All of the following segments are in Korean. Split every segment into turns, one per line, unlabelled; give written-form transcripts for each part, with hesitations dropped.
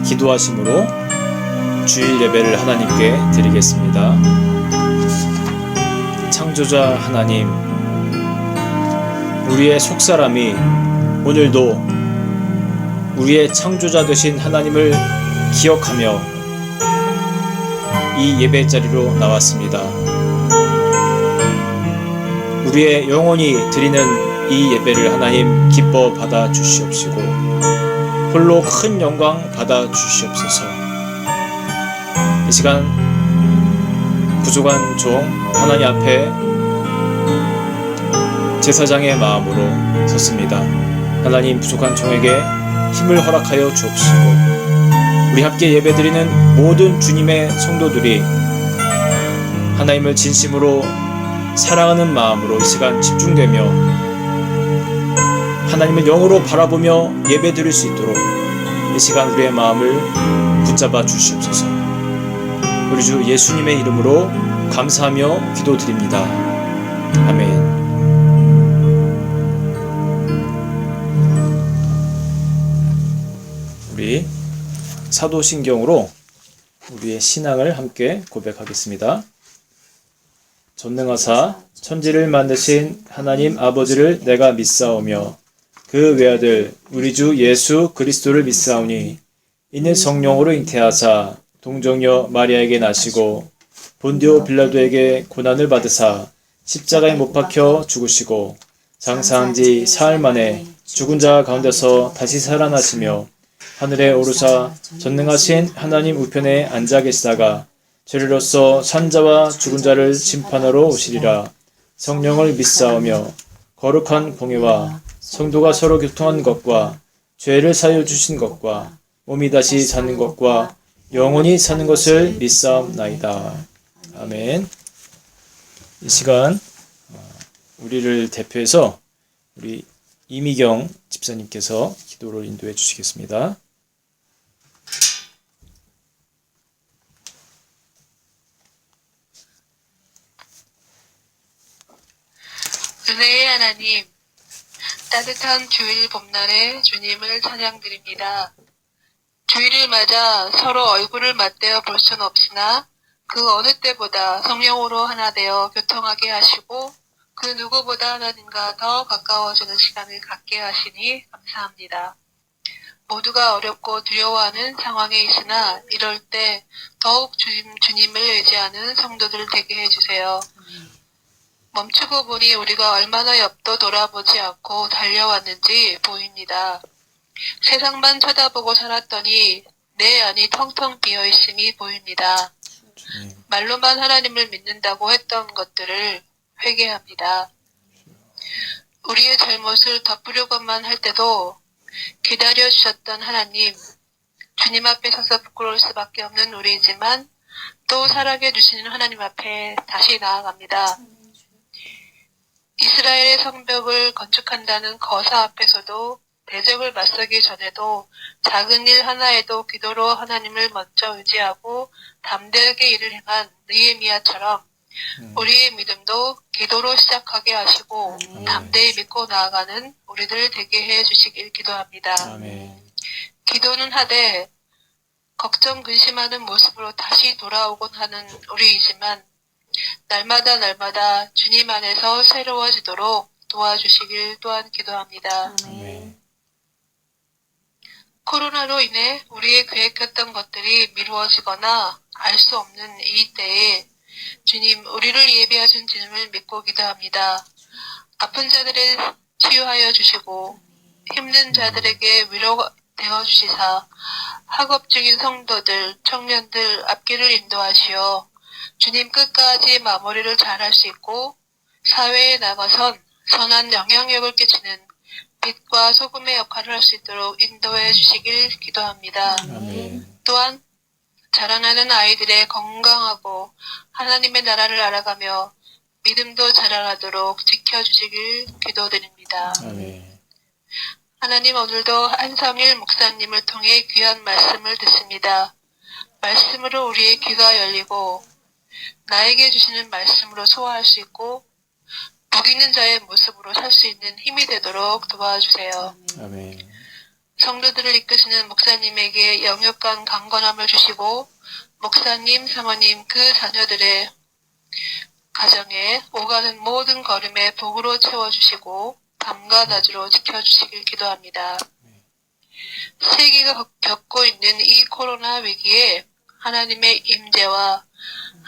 기도하심으로 주일 예배를 하나님께 드리겠습니다. 창조자 하나님, 우리의 속사람이 오늘도 우리의 창조자 되신 하나님을 기억하며 이 예배 자리로 나왔습니다. 우리의 영혼이 드리는 이 예배를 하나님 기뻐 받아 주시옵시고 홀로 큰 영광 받아 주시옵소서. 이 시간 부족한 종 하나님 앞에 제사장의 마음으로 섰습니다. 하나님, 부족한 종에게 힘을 허락하여 주옵시고 우리 함께 예배드리는 모든 주님의 성도들이 하나님을 진심으로 사랑하는 마음으로 이 시간 집중되며 하나님을 영으로 바라보며 예배드릴 수 있도록 이 시간 우리의 마음을 붙잡아 주시옵소서. 우리 주 예수님의 이름으로 감사하며 기도드립니다. 아멘. 우리 사도신경으로 우리의 신앙을 함께 고백하겠습니다. 전능하사 천지를 만드신 하나님 아버지를 내가 믿사오며 그 외아들 우리 주 예수 그리스도를 믿사오니 이는 성령으로 잉태하사 동정녀 마리아에게 나시고 본디오 빌라도에게 고난을 받으사 십자가에 못 박혀 죽으시고 장사한 지 사흘 만에 죽은 자 가운데서 다시 살아나시며 하늘에 오르사 전능하신 하나님 우편에 앉아 계시다가 죄로서 산자와 죽은 자를 심판하러 오시리라. 성령을 믿사오며 거룩한 공예와 성도가 서로 교통한 것과 죄를 사여 주신 것과 몸이 다시 사는 것과 영원히 사는 것을 믿사옵나이다. 아멘. 이 시간 우리를 대표해서 우리 이미경 집사님께서 기도를 인도해 주시겠습니다.
은혜의 하나님, 따뜻한 주일 봄날에 주님을 찬양드립니다. 주일을 맞아 서로 얼굴을 맞대어 볼 수는 없으나 그 어느 때보다 성령으로 하나 되어 교통하게 하시고 그 누구보다 하나님과 더 가까워지는 시간을 갖게 하시니 감사합니다. 모두가 어렵고 두려워하는 상황에 있으나 이럴 때 더욱 주님을 의지하는 성도들 되게 해주세요. 멈추고 보니 우리가 얼마나 옆도 돌아보지 않고 달려왔는지 보입니다. 세상만 쳐다보고 살았더니 내 안이 텅텅 비어있음이 보입니다. 말로만 하나님을 믿는다고 했던 것들을 회개합니다. 우리의 잘못을 덮으려고만 할 때도 기다려주셨던 하나님, 주님 앞에 서서 부끄러울 수밖에 없는 우리이지만 또 사랑해 주시는 하나님 앞에 다시 나아갑니다. 이스라엘의 성벽을 건축한다는 거사 앞에서도 대적을 맞서기 전에도 작은 일 하나에도 기도로 하나님을 먼저 의지하고 담대하게 일을 행한 느헤미야처럼 우리의 믿음도 기도로 시작하게 하시고 담대히 믿고 나아가는 우리들 되게 해주시길 기도합니다.
아멘.
기도는 하되 걱정 근심하는 모습으로 다시 돌아오곤 하는 우리이지만 날마다 주님 안에서 새로워지도록 도와주시길 또한 기도합니다.
아멘.
코로나로 인해 우리의 계획했던 것들이 미루어지거나 알 수 없는 이 때에 주님, 우리를 예비하신 주님을 믿고 기도합니다. 아픈 자들을 치유하여 주시고 힘든 자들에게 위로가 되어 주시사 학업 중인 성도들, 청년들 앞길을 인도하시어 주님 끝까지 마무리를 잘할 수 있고 사회에 나가선 선한 영향력을 끼치는 빛과 소금의 역할을 할 수 있도록 인도해 주시길 기도합니다.
아멘.
또한 자라나는 아이들의 건강하고 하나님의 나라를 알아가며 믿음도 자라나도록 지켜주시길 기도드립니다.
아멘.
하나님, 오늘도 한성일 목사님을 통해 귀한 말씀을 듣습니다. 말씀으로 우리의 귀가 열리고 나에게 주시는 말씀으로 소화할 수 있고 복 있는 자의 모습으로 살 수 있는 힘이 되도록 도와주세요.
아멘.
성도들을 이끄시는 목사님에게 영육간 강건함을 주시고 목사님, 사모님, 그 자녀들의 가정에 오가는 모든 걸음에 복으로 채워주시고 밤과 낮으로 지켜주시길 기도합니다. 세계가 겪고 있는 이 코로나 위기에 하나님의 임재와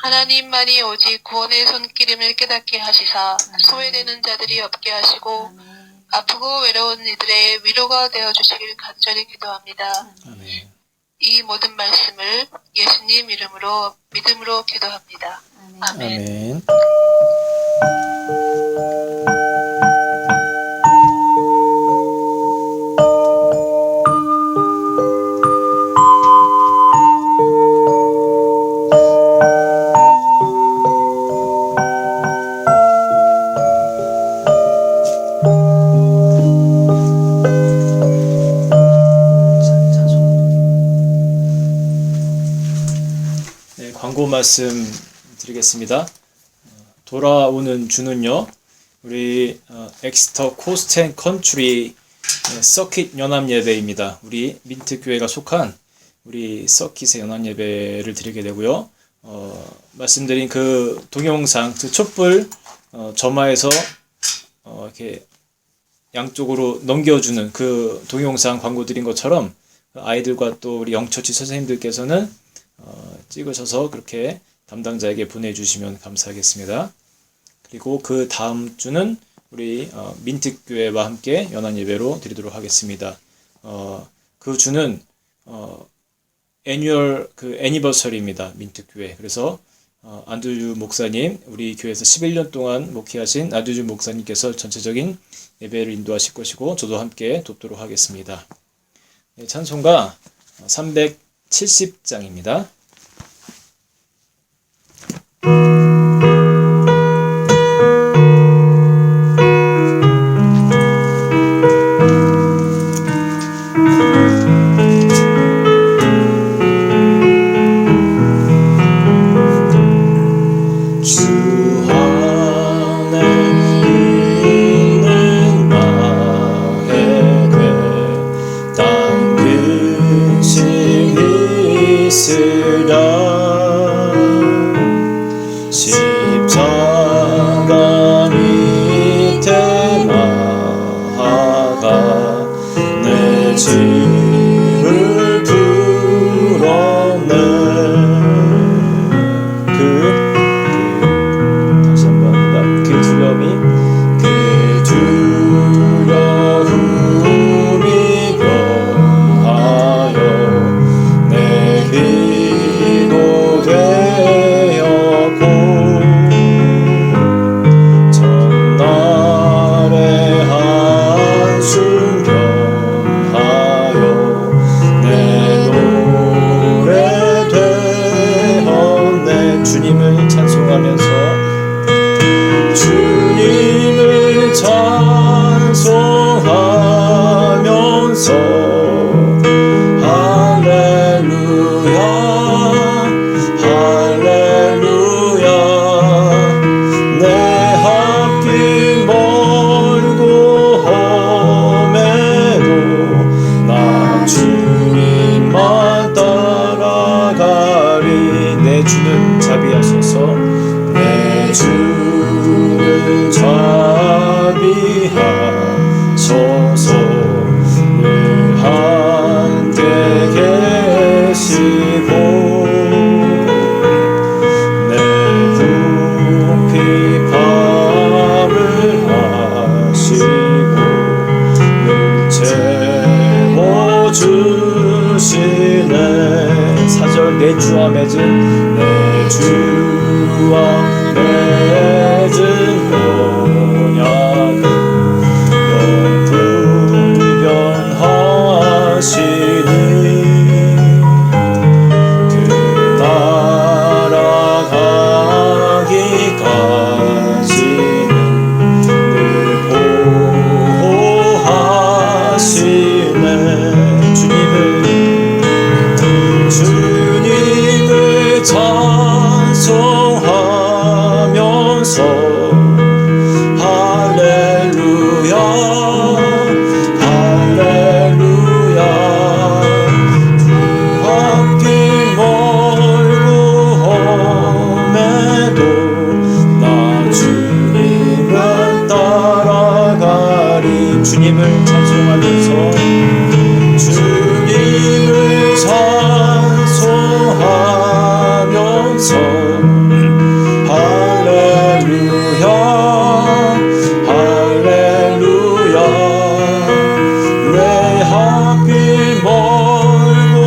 하나님만이 오직 구원의 손길임을 깨닫게 하시사 소외되는 자들이 없게 하시고 아프고 외로운 이들의 위로가 되어주시길 간절히 기도합니다.
아멘.
이 모든 말씀을 예수님 이름으로 믿음으로 기도합니다. 아멘.
아멘. 네, 광고 말씀 드리겠습니다. 돌아오는 주는요, 우리 엑스터 코스트 앤 컨트리 서킷 연합 예배입니다. 우리 민트 교회가 속한 우리 서킷의 연합 예배를 드리게 되고요. 말씀드린 그 동영상, 그 촛불 점화해서 이렇게 양쪽으로 넘겨주는 그 동영상 광고 드린 것처럼 아이들과 또 우리 영처치 선생님들께서는 찍으셔서 그렇게 담당자에게 보내주시면 감사하겠습니다. 그리고 그 다음 주는 우리 민트교회와 함께 연합 예배로 드리도록 하겠습니다. 그 주는 애니얼 그 애니버서리입니다. 민트교회. 그래서 안두주 목사님, 우리 교회에서 11년 동안 목회하신 안두주 목사님께서 전체적인 예배를 인도하실 것이고 저도 함께 돕도록 하겠습니다. 네, 찬송가 370장입니다. 십자가 밑에 나아가 내 짐을 풀었네. 다시 한번 합니다. 그 두려움이 변하여 내 기도 되었고 전날의 한숨 변하여 내 노래 되었네. 주님을 찬송하면서 할렐루야 할렐루야 내 앞길 멀고 험해도 나 주님만 따라가리. 내 주는 자비하소서 내 주는 자비하소서 늘 함께 계시고 내 궁핍함을 아시고 늘 채워주시네. 4절 내 주와 맺은 내 주와 맺은 언약을 영불변하시니 그 나라 가기까지는 늘 보호하시네. 주님을 찬송하면서 주님을 찬송하면서 주님을 찬송하면서 할렐루야 할렐루야 왜 하필 멀고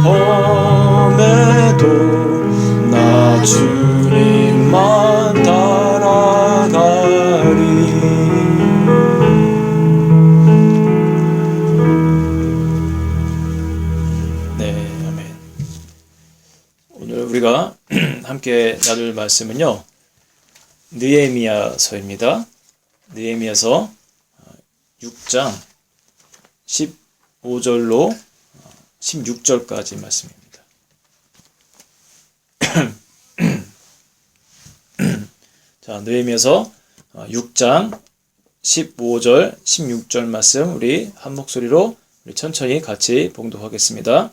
험해도 나 주님만 따라가리. 네, 아멘. 오늘 우리가 함께 나눌 말씀은요, 느헤미야서입니다. 느헤미야서 6장 15절로 16절까지 말씀입니다. 자, 느헤미야서 6장 15절, 16절 말씀 우리 한 목소리로 우리 천천히 같이 봉독하겠습니다.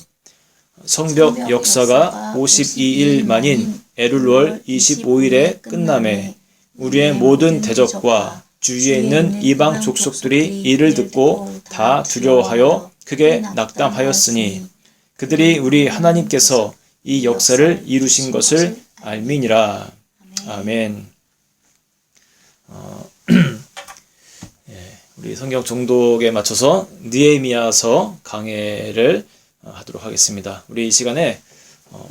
성벽 역사가 52일 만인 엘룰월 25일에 끝남에 우리의 모든 대적과 주위에 있는 이방 족속들이 이를 듣고 다 두려워하여 크게 낙담하였으니 그들이 우리 하나님께서 이 역사를 이루신 것을 알미니라. 아멘. 우리 성경 정독에 맞춰서 느헤미야서 강해를 하도록 하겠습니다. 우리 이 시간에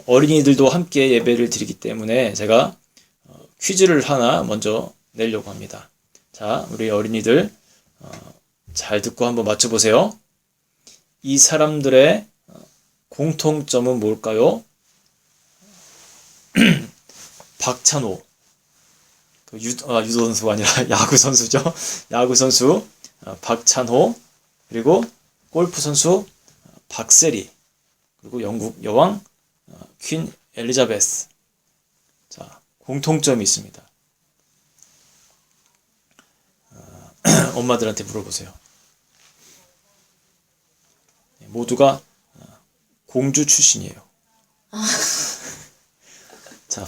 어린이들도 함께 예배를 드리기 때문에 제가 퀴즈를 하나 먼저 내려고 합니다. 자, 우리 어린이들 잘 듣고 한번 맞춰보세요. 이 사람들의 공통점은 뭘까요? 박찬호, 유도 선수가 아니라 야구 선수죠. 야구 선수 박찬호, 그리고 골프 선수 박세리, 그리고 영국 여왕 퀸 엘리자베스. 자, 공통점이 있습니다. 엄마들한테 물어보세요. 모두가 공주 출신이에요. 자,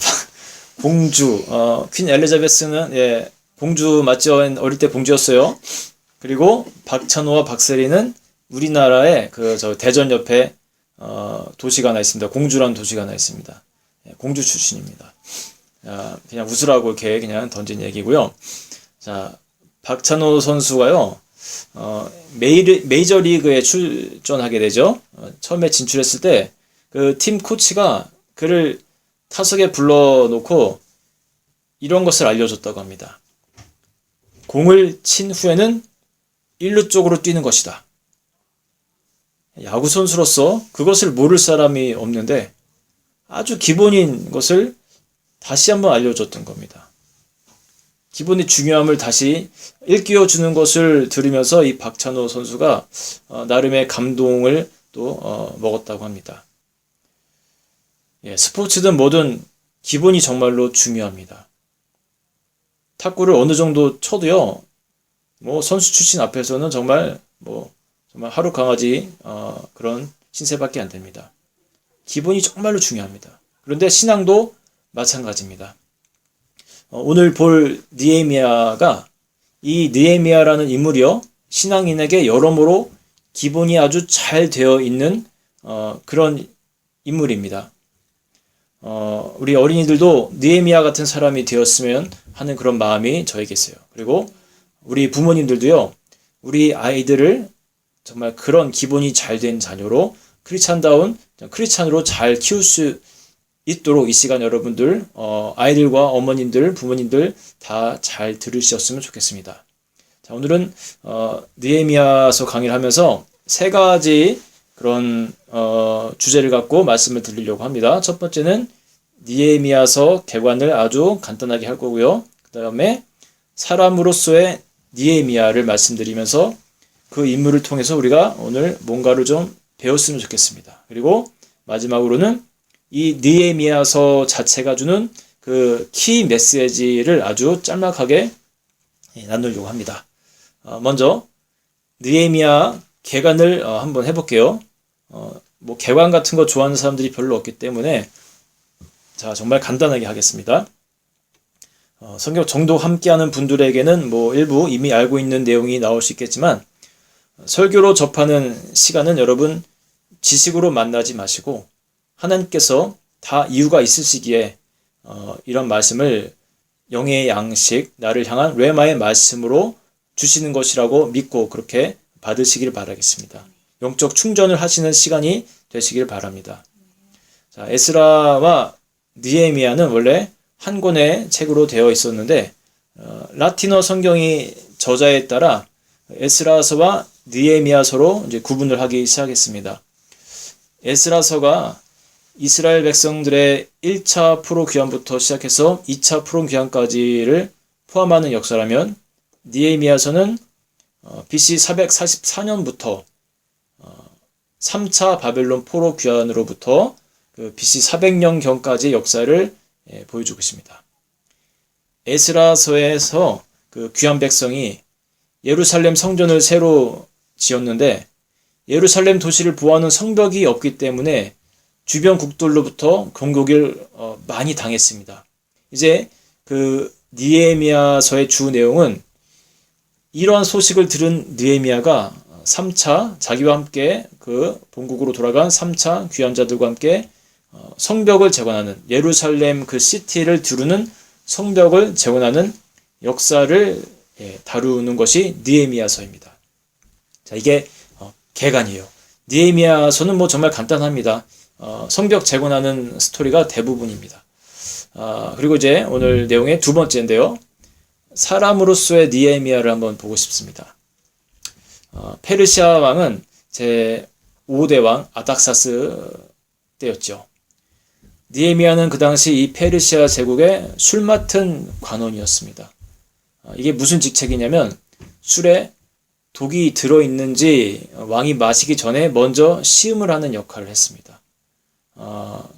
공주, 퀸 엘리자베스는 공주 맞죠? 어릴 때 공주였어요. 그리고 박찬호와 박세리는 우리나라의 대전 옆에 도시가 하나 있습니다. 공주라는 도시가 하나 있습니다. 공주 출신입니다. 그냥 웃으라고 이렇게 그냥 던진 얘기고요. 자, 박찬호 선수가요, 메이저리그에 출전하게 되죠. 처음에 진출했을 때 그 팀 코치가 그를 타석에 불러놓고 이런 것을 알려줬다고 합니다. 공을 친 후에는 1루 쪽으로 뛰는 것이다. 야구 선수로서 그것을 모를 사람이 없는데 아주 기본인 것을 다시 한번 알려줬던 겁니다. 기본의 중요함을 다시 일깨워주는 것을 들으면서 이 박찬호 선수가 나름의 감동을 또 먹었다고 합니다. 스포츠든 뭐든 기본이 정말로 중요합니다. 탁구를 어느 정도 쳐도요, 선수 출신 앞에서는 정말 하루 강아지 그런 신세밖에 안 됩니다. 기본이 정말로 중요합니다. 그런데 신앙도 마찬가지입니다. 오늘 볼 느헤미야가 이 느헤미야라는 인물이요, 신앙인에게 여러모로 기본이 아주 잘 되어 있는 그런 인물입니다. 우리 어린이들도 느헤미야 같은 사람이 되었으면 하는 그런 마음이 저에게 있어요. 그리고 우리 부모님들도요, 우리 아이들을 정말 그런 기본이 잘 된 자녀로 크리스찬다운 크리스찬으로 잘 키울 수 있도록 이 시간 여러분들 아이들과 어머님들, 부모님들 다 잘 들으셨으면 좋겠습니다. 자, 오늘은 느헤미야서 강의를 하면서 세 가지 그런 주제를 갖고 말씀을 드리려고 합니다. 첫 번째는 느헤미야서 개관을 아주 간단하게 할 거고요. 그 다음에 사람으로서의 느헤미야를 말씀드리면서 그 인물을 통해서 우리가 오늘 뭔가를 좀 배웠으면 좋겠습니다. 그리고 마지막으로는 이 느헤미야서 자체가 주는 그 키 메시지를 아주 짤막하게 나누려고 합니다. 먼저 느헤미야 개관을 한번 해볼게요. 개관 같은 거 좋아하는 사람들이 별로 없기 때문에 자, 정말 간단하게 하겠습니다. 성경 정독 함께하는 분들에게는 일부 이미 알고 있는 내용이 나올 수 있겠지만 설교로 접하는 시간은 여러분 지식으로 만나지 마시고 하나님께서 다 이유가 있으시기에 이런 말씀을 영의 양식, 나를 향한 레마의 말씀으로 주시는 것이라고 믿고 그렇게 받으시길 바라겠습니다. 영적 충전을 하시는 시간이 되시길 바랍니다. 자, 에스라와 느헤미야는 원래 한 권의 책으로 되어 있었는데 라틴어 성경이 저자에 따라 에스라서와 느헤미야서로 이제 구분을 하기 시작했습니다. 에스라서가 이스라엘 백성들의 1차 포로 귀환부터 시작해서 2차 포로 귀환까지를 포함하는 역사라면 느헤미야서는 BC 444년부터 3차 바벨론 포로 귀환으로부터 BC 400년경까지의 역사를 보여주고 있습니다. 에스라서에서 그 귀환 백성이 예루살렘 성전을 새로 지었는데 예루살렘 도시를 보호하는 성벽이 없기 때문에 주변 국들로부터 공격을 많이 당했습니다. 이제 그 느헤미야서의 주 내용은 이러한 소식을 들은 느헤미야가 3차 자기와 함께 그 본국으로 돌아간 3차 귀환자들과 함께 성벽을 재건하는 예루살렘 그 시티를 두르는 성벽을 재건하는 역사를 다루는 것이 느헤미야서입니다. 자, 이게 개간이에요. 느헤미야서는 뭐 정말 간단합니다. 성벽 재건하는 스토리가 대부분입니다. 그리고 이제 오늘 내용의 두 번째인데요. 사람으로서의 느헤미야를 한번 보고 싶습니다. 페르시아 왕은 제 5대 왕 아닥사스 때였죠. 느헤미야는 그 당시 이 페르시아 제국의 술 맡은 관원이었습니다. 이게 무슨 직책이냐면 술에 독이 들어있는지 왕이 마시기 전에 먼저 시음을 하는 역할을 했습니다.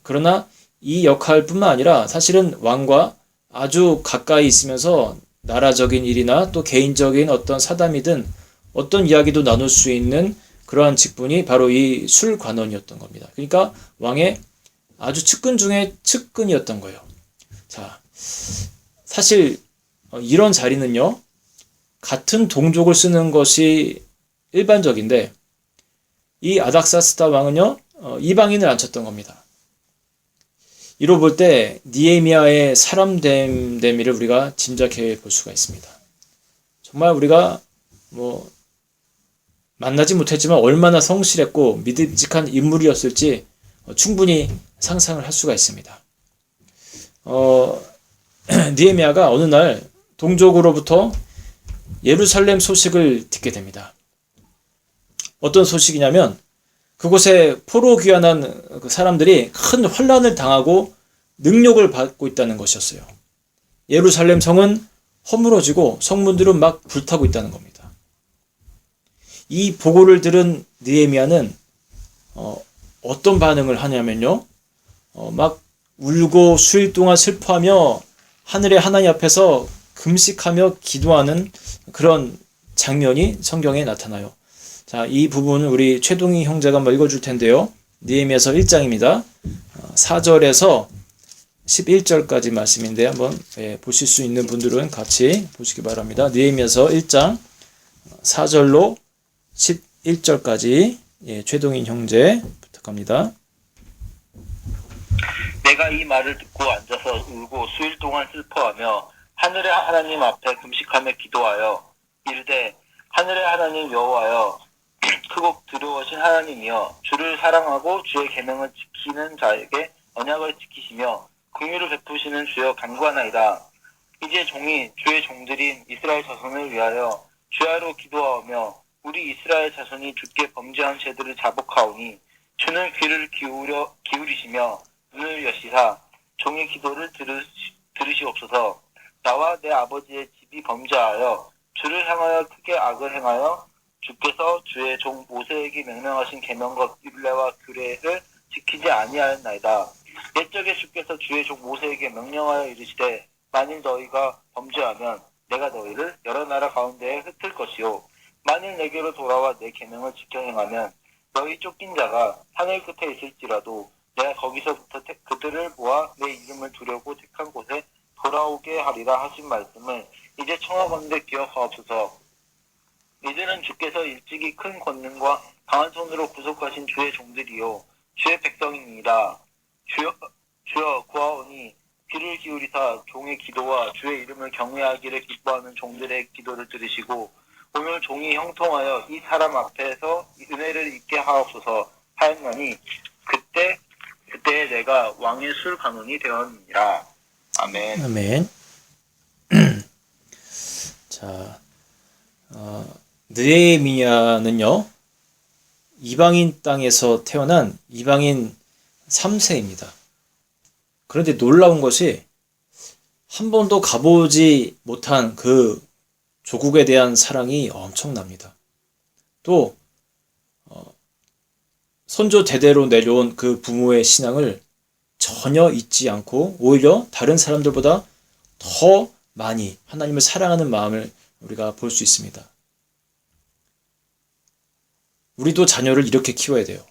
그러나 이 역할뿐만 아니라 사실은 왕과 아주 가까이 있으면서 나라적인 일이나 또 개인적인 어떤 사담이든 어떤 이야기도 나눌 수 있는 그러한 직분이 바로 이 술관원이었던 겁니다. 그러니까 왕의 아주 측근 중에 측근이었던 거예요. 자, 사실 이런 자리는요, 같은 동족을 쓰는 것이 일반적인데 이 아닥사스다 왕은요, 이방인을 앉혔던 겁니다. 이로 볼 때 느헤미야의 사람됨됨이를 우리가 짐작해 볼 수가 있습니다. 정말 우리가 뭐 만나지 못했지만 얼마나 성실했고 믿음직한 인물이었을지 충분히 상상을 할 수가 있습니다. 느헤미야가 어느 날 동족으로부터 예루살렘 소식을 듣게 됩니다. 어떤 소식이냐면 그곳에 포로 귀환한 그 사람들이 큰 환난을 당하고 능욕을 받고 있다는 것이었어요. 예루살렘 성은 허물어지고 성문들은 막 불타고 있다는 겁니다. 이 보고를 들은 느헤미야는 어떤 반응을 하냐면요, 막 울고 수일 동안 슬퍼하며 하늘의 하나님 앞에서 금식하며 기도하는 그런 장면이 성경에 나타나요. 자, 이 부분은 우리 최동희 형제가 한번 읽어줄 텐데요. 느헤미야서 1장입니다. 4절에서 11절까지 말씀인데 한번 보실 수 있는 분들은 같이 보시기 바랍니다. 느헤미야서 1장 4절로 11절까지 최동희 형제 부탁합니다.
내가 이 말을 듣고 앉아서 울고 수일 동안 슬퍼하며 하늘의 하나님 앞에 금식하며 기도하여 이르되 하늘의 하나님 여호와여 크고 두려우신 하나님이여 주를 사랑하고 주의 계명을 지키는 자에게 언약을 지키시며 긍휼을 베푸시는 주여 간구하나이다. 이제 종이 주의 종들인 이스라엘 자손을 위하여 주야로 기도하며 우리 이스라엘 자손이 주께 범죄한 죄들을 자복하오니 주는 귀를 기울이시며 눈을 여시사 종의 기도를 들으시옵소서. 나와 내 아버지의 집이 범죄하여 주를 향하여 크게 악을 행하여 주께서 주의 종 모세에게 명령하신 계명과 율례와 규례를 지키지 아니하였나이다. 옛적에 주께서 주의 종 모세에게 명령하여 이르시되 만일 너희가 범죄하면 내가 너희를 여러 나라 가운데에 흩을 것이요 만일 내게로 돌아와 내 계명을 지켜 행하면 너희 쫓긴 자가 하늘 끝에 있을지라도 내가 거기서부터 그들을 모아 내 이름을 두려고 택한 곳에 돌아오게 하리라 하신 말씀을 이제 청하건대 기억하옵소서. 이제는 우리는 주께서 일찍이 큰 권능과 강한 손으로 구속하신 주의 종들이요 주의 백성입니다. 주여 구하오니 귀를 기울이사 종의 기도와 주의 이름을 경외하기를 기뻐하는 종들의 기도를 들으시고 오늘 종이 형통하여 이 사람 앞에서 은혜를 입게 하옵소서 하였나니 그때에 내가 왕의 술 간원이 되었느니라. 아멘.
아멘. 자, 느헤미야는요, 이방인 땅에서 태어난 이방인 3세입니다. 그런데 놀라운 것이 한 번도 가보지 못한 그 조국에 대한 사랑이 엄청납니다. 또 선조 대대로 내려온 그 부모의 신앙을 전혀 잊지 않고 오히려 다른 사람들보다 더 많이 하나님을 사랑하는 마음을 우리가 볼 수 있습니다. 우리도 자녀를 이렇게 키워야 돼요.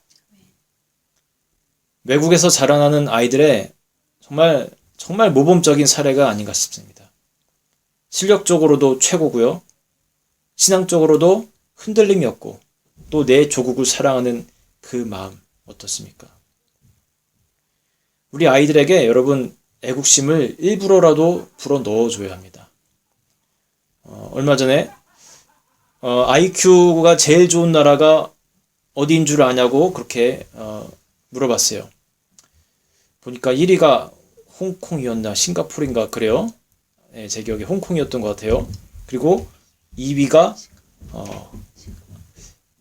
외국에서 자라나는 아이들의 정말 모범적인 사례가 아닌가 싶습니다. 실력적으로도 최고고요. 신앙적으로도 흔들림이 없고 또 내 조국을 사랑하는 그 마음 어떻습니까? 우리 아이들에게 여러분 애국심을 일부러라도 불어 넣어줘야 합니다. 얼마 전에 IQ가 제일 좋은 나라가 어디인 줄 아냐고 그렇게 물어봤어요. 보니까 1위가 홍콩이었나 싱가포르인가 그래요. 네, 제 기억에 홍콩이었던 것 같아요. 그리고 2위가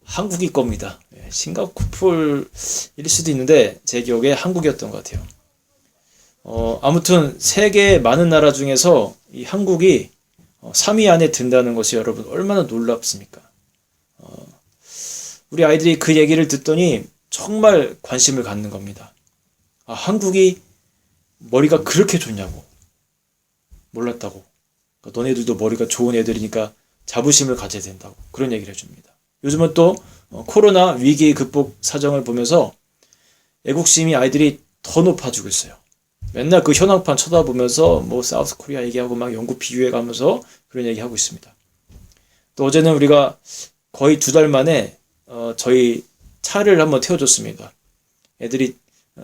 한국이 겁니다. 네, 싱가포르일 수도 있는데 제 기억에 한국이었던 것 같아요. 아무튼 세계 많은 나라 중에서 이 한국이 3위 안에 든다는 것이 여러분 얼마나 놀랍습니까? 우리 아이들이 그 얘기를 듣더니 정말 관심을 갖는 겁니다. 아, 한국이 머리가 그렇게 좋냐고. 몰랐다고. 그러니까 너네들도 머리가 좋은 애들이니까 자부심을 가져야 된다고. 그런 얘기를 해줍니다. 요즘은 또 코로나 위기 극복 사정을 보면서 애국심이 아이들이 더 높아지고 있어요. 맨날 그 현황판 쳐다보면서 뭐 사우스 코리아 얘기하고 막 영국 비유해 가면서 그런 얘기하고 있습니다. 또 어제는 우리가 거의 2달 만에 저희 차를 한번 태워줬습니다. 애들이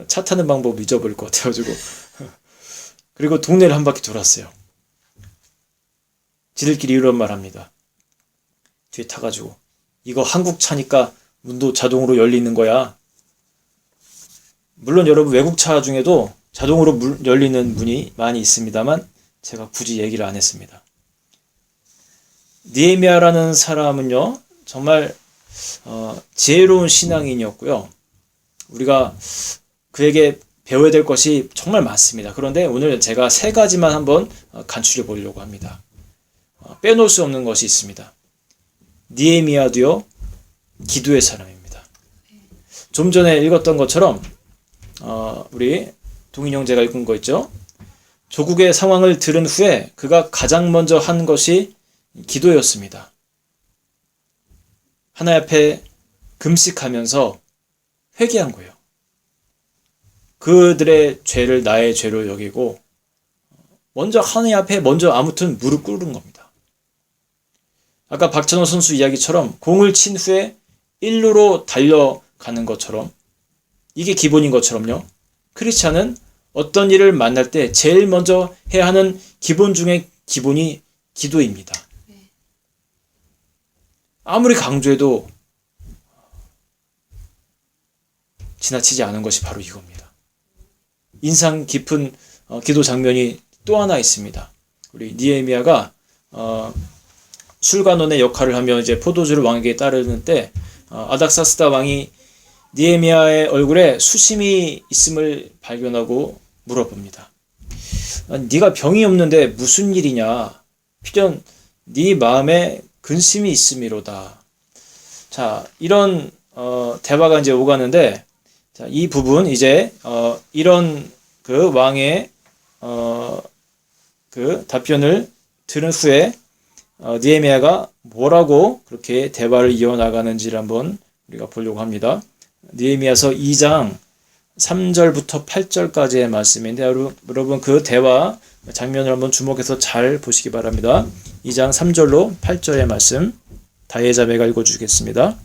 차 타는 방법 잊어버릴 것 같아가지고 그리고 동네를 한 바퀴 돌았어요. 지들끼리 이런 말 합니다. 뒤에 타가지고 이거 한국 차니까 문도 자동으로 열리는 거야. 물론 여러분 외국 차 중에도 자동으로 열리는 문이 많이 있습니다만 제가 굳이 얘기를 안 했습니다. 느헤미야라는 사람은요 정말 지혜로운 신앙인이었고요. 우리가 그에게 배워야 될 것이 정말 많습니다. 그런데 오늘 제가 3가지만 한번 간추려 보려고 합니다. 빼놓을 수 없는 것이 있습니다. 느헤미야도요 기도의 사람입니다. 좀 전에 읽었던 것처럼 우리 동인 형제가 읽은 거 있죠. 조국의 상황을 들은 후에 그가 가장 먼저 한 것이 기도였습니다. 하나님 앞에 금식하면서 회개한 거예요. 그들의 죄를 나의 죄로 여기고 먼저 하나님 앞에 아무튼 무릎 꿇은 겁니다. 아까 박찬호 선수 이야기처럼 공을 친 후에 1루로 달려가는 것처럼 이게 기본인 것처럼요. 크리스찬은 어떤 일을 만날 때 제일 먼저 해야 하는 기본 중에 기본이 기도입니다. 아무리 강조해도 지나치지 않은 것이 바로 이겁니다. 인상 깊은 기도 장면이 또 하나 있습니다. 우리 느헤미야가 술관원의 역할을 하며 이제 포도주를 왕에게 따르는 때 아닥사스다 왕이 느헤미야의 얼굴에 수심이 있음을 발견하고 물어봅니다. 네가 병이 없는데 무슨 일이냐? 필연 네 마음에 근심이 있음이로다. 자, 이런 대화가 이제 오가는데, 자, 이 부분 이제 이런 그 왕의 그 답변을 들은 후에 느헤미야가 뭐라고 그렇게 대화를 이어나가는지를 한번 우리가 보려고 합니다. 느헤미야서 2장 3절부터 8절까지의 말씀인데 여러분 그 대화 장면을 한번 주목해서 잘 보시기 바랍니다. 2장 3절로 8절의 말씀 다혜 자매가 읽어주겠습니다.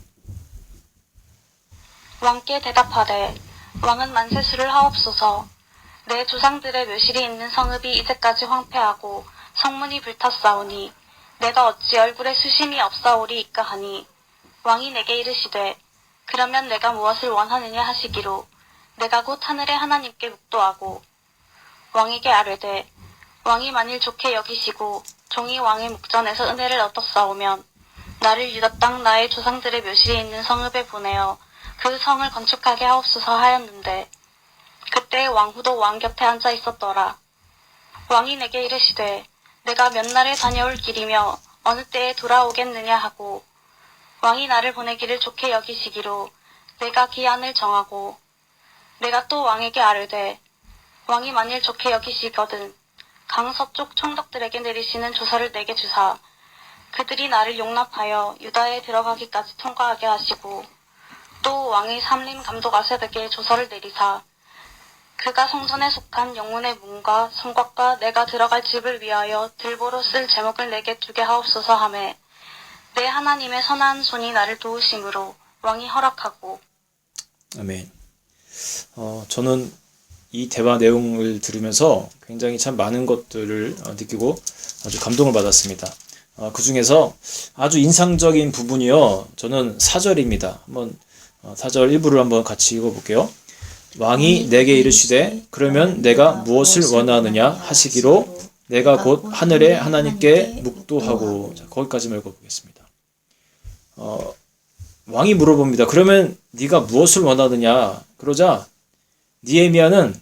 왕께 대답하되 왕은 만세수를 하옵소서. 내 조상들의 묘실이 있는 성읍이 이제까지 황폐하고 성문이 불탔사오니 내가 어찌 얼굴에 수심이 없사오리이까 하니 왕이 내게 이르시되 그러면 내가 무엇을 원하느냐 하시기로 내가 곧 하늘의 하나님께 묵도하고 왕에게 아뢰되 왕이 만일 좋게 여기시고 종이 왕의 묵전에서 은혜를 얻었사오면 나를 유다 땅 나의 조상들의 묘실이 있는 성읍에 보내어 그 성을 건축하게 하옵소서 하였는데 그때 왕후도 왕 곁에 앉아 있었더라. 왕이 내게 이르시되 내가 몇 날에 다녀올 길이며 어느 때에 돌아오겠느냐 하고 왕이 나를 보내기를 좋게 여기시기로 내가 기한을 정하고 내가 또 왕에게 아뢰되 왕이 만일 좋게 여기시거든 강 서쪽 총독들에게 내리시는 조서를 내게 주사 그들이 나를 용납하여 유다에 들어가기까지 통과하게 하시고 또 왕의 삼림 감독 아세덱에게 조서를 내리사 그가 성전에 속한 영문의 문과 성곽과 내가 들어갈 집을 위하여 들보로 쓸 제목을 내게 두게 하옵소서 하매 내 하나님의 선한 손이 나를 도우심으로 왕이 허락하고.
아멘. 저는 이 대화 내용을 들으면서 굉장히 참 많은 것들을 느끼고 아주 감동을 받았습니다. 그 중에서 아주 인상적인 부분이요. 저는 4절입니다. 한번 4절 일부를 한번 같이 읽어볼게요. 왕이 내게 이르시되 그러면 내가 무엇을 원하느냐 하시기로 내가 곧 하늘의 하나님께 묵도하고. 자, 거기까지만 읽어보겠습니다. 왕이 물어봅니다. 그러면 네가 무엇을 원하느냐? 그러자 느헤미야는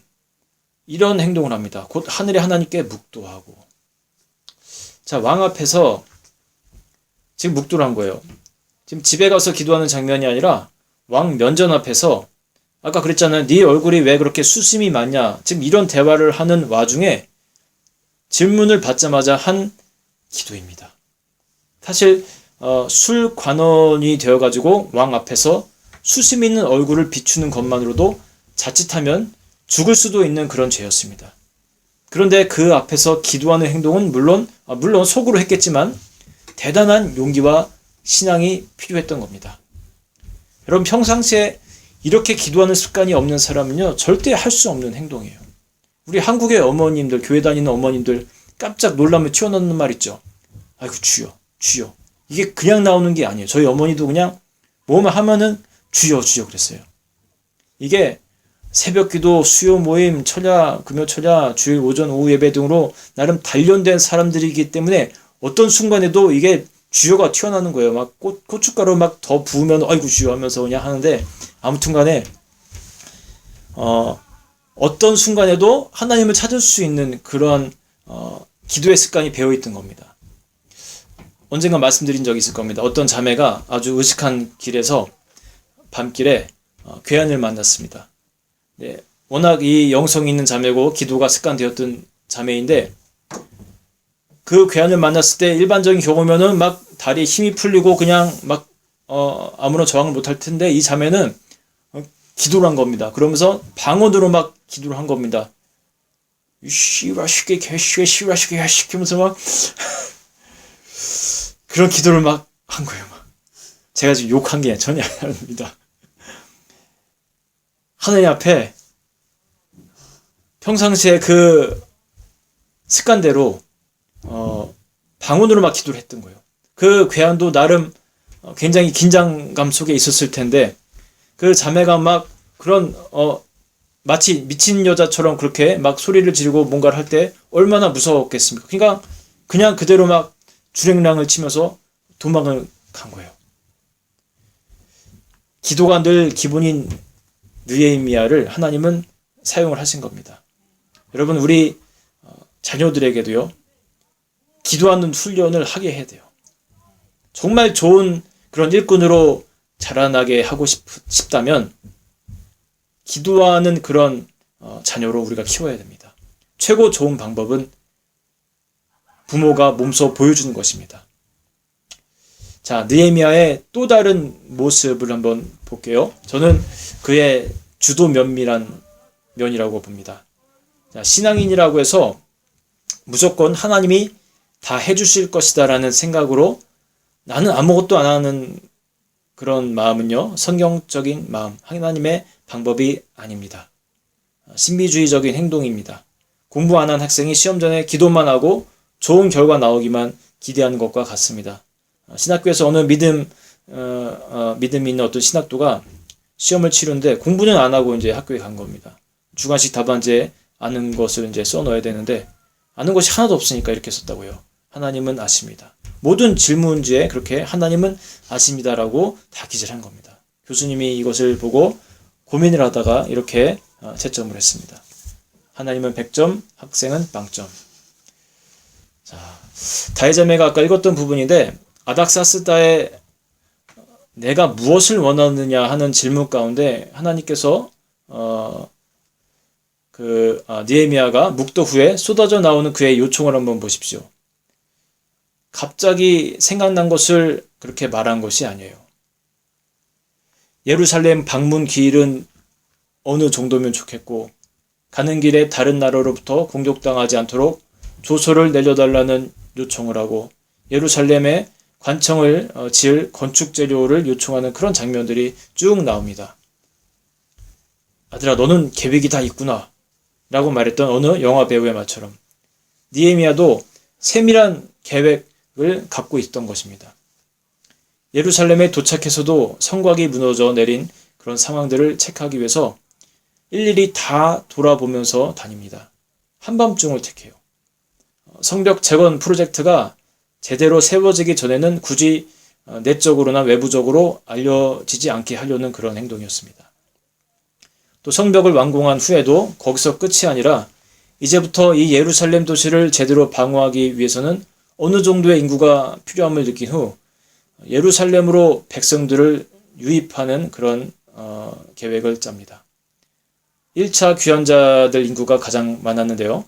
이런 행동을 합니다. 곧 하늘의 하나님께 묵도하고. 자, 왕 앞에서 지금 묵도를 한 거예요. 지금 집에 가서 기도하는 장면이 아니라 왕 면전 앞에서 아까 그랬잖아요. 네 얼굴이 왜 그렇게 수심이 많냐. 지금 이런 대화를 하는 와중에 질문을 받자마자 한 기도입니다. 사실 술관원이 되어가지고 왕 앞에서 수심 있는 얼굴을 비추는 것만으로도 자칫하면 죽을 수도 있는 그런 죄였습니다. 그런데 그 앞에서 기도하는 행동은 물론 속으로 했겠지만 대단한 용기와 신앙이 필요했던 겁니다. 여러분 평상시에 이렇게 기도하는 습관이 없는 사람은요 절대 할 수 없는 행동이에요. 우리 한국의 어머님들, 교회 다니는 어머님들 깜짝 놀라면 튀어나오는 말 있죠. 아이고 주여, 주여. 이게 그냥 나오는 게 아니에요. 저희 어머니도 그냥 뭐만 하면은 주여, 주여 그랬어요. 이게 새벽기도, 수요 모임, 철야, 금요 철야, 주일 오전 오후 예배 등으로 나름 단련된 사람들이기 때문에 어떤 순간에도 이게 주여가 튀어나오는 거예요. 막 고춧가루 막 더 부으면 아이고 주여 하면서 그냥 하는데 아무튼 간에 어떤 순간에도 하나님을 찾을 수 있는 그런 기도의 습관이 배어있던 겁니다. 언젠가 말씀드린 적이 있을 겁니다. 어떤 자매가 아주 의식한 길에서 밤길에 괴한을 만났습니다. 네, 워낙 이 영성이 있는 자매고 기도가 습관되었던 자매인데 그 괴한을 만났을 때 일반적인 경우면은 막 다리에 힘이 풀리고 그냥 막 아무런 저항을 못할 텐데 이 자매는 기도를 한 겁니다. 그러면서 방언으로 막 기도를 한 겁니다. 시와시게 개시게 시와시게 하시면서 막 그런 기도를 막 한 거예요. 막. 제가 지금 욕한 게 전혀 아닙니다. 하나님 앞에 평상시에 그 습관대로 방언으로 막 기도를 했던 거예요. 그 괴한도 나름 굉장히 긴장감 속에 있었을 텐데 그 자매가 막 그런 마치 미친 여자처럼 그렇게 막 소리를 지르고 뭔가를 할 때 얼마나 무서웠겠습니까? 그러니까 그냥 그대로 막 주랭랑을 치면서 도망을 간 거예요. 기도가 늘 기본인 느헤미야를 하나님은 사용을 하신 겁니다. 여러분 우리 자녀들에게도요. 기도하는 훈련을 하게 해야 돼요. 정말 좋은 그런 일꾼으로 자라나게 하고 싶다면 기도하는 그런 자녀로 우리가 키워야 됩니다. 최고 좋은 방법은 부모가 몸소 보여주는 것입니다. 자, 느헤미야의 또 다른 모습을 한번 볼게요. 저는 그의 주도 면밀한 면이라고 봅니다. 자, 신앙인이라고 해서 무조건 하나님이 다 해주실 것이다 라는 생각으로 나는 아무것도 안 하는 그런 마음은요, 성경적인 마음, 하나님의 방법이 아닙니다. 신비주의적인 행동입니다. 공부 안 한 학생이 시험 전에 기도만 하고 좋은 결과 나오기만 기대하는 것과 같습니다. 신학교에서 어느 믿음이 있는 어떤 신학도가 시험을 치르는데 공부는 안 하고 이제 학교에 간 겁니다. 주관식 답안지에 아는 것을 이제 써넣어야 되는데 아는 것이 하나도 없으니까 이렇게 썼다고요. 하나님은 아십니다. 모든 질문지에 그렇게 하나님은 아십니다라고 다 기재를 한 겁니다. 교수님이 이것을 보고 고민을 하다가 이렇게 채점을 했습니다. 하나님은 100점, 학생은 0점. 자, 다이자매가 아까 읽었던 부분인데 아닥사스다의 내가 무엇을 원하느냐 하는 질문 가운데 하나님께서 느헤미야가 묵도 후에 쏟아져 나오는 그의 요청을 한번 보십시오. 갑자기 생각난 것을 그렇게 말한 것이 아니에요. 예루살렘 방문 기일은 어느 정도면 좋겠고 가는 길에 다른 나라로부터 공격당하지 않도록 조서를 내려달라는 요청을 하고 예루살렘에 관청을 지을 건축 재료를 요청하는 그런 장면들이 쭉 나옵니다. 아들아, 너는 계획이 다 있구나 라고 말했던 어느 영화 배우의 말처럼 느헤미야도 세밀한 계획을 갖고 있던 것입니다. 예루살렘에 도착해서도 성곽이 무너져 내린 그런 상황들을 체크하기 위해서 일일이 다 돌아보면서 다닙니다. 한밤중을 택해요. 성벽 재건 프로젝트가 제대로 세워지기 전에는 굳이 내적으로나 외부적으로 알려지지 않게 하려는 그런 행동이었습니다. 또 성벽을 완공한 후에도 거기서 끝이 아니라 이제부터 이 예루살렘 도시를 제대로 방어하기 위해서는 어느 정도의 인구가 필요함을 느낀 후 예루살렘으로 백성들을 유입하는 그런 계획을 짭니다. 1차 귀환자들 인구가 가장 많았는데요.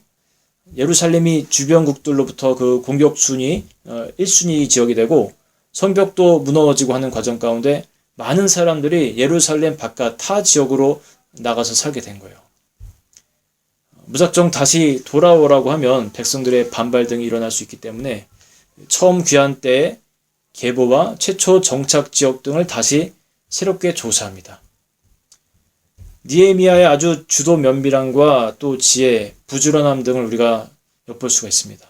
예루살렘이 주변국들로부터 그 공격순위 1순위 지역이 되고 성벽도 무너지고 하는 과정 가운데 많은 사람들이 예루살렘 바깥 타 지역으로 나가서 살게 된 거예요. 무작정 다시 돌아오라고 하면 백성들의 반발 등이 일어날 수 있기 때문에 처음 귀환 때의 계보와 최초 정착 지역 등을 다시 새롭게 조사합니다. 느헤미야의 아주 주도 면밀함과 또 지혜, 부지런함 등을 우리가 엿볼 수가 있습니다.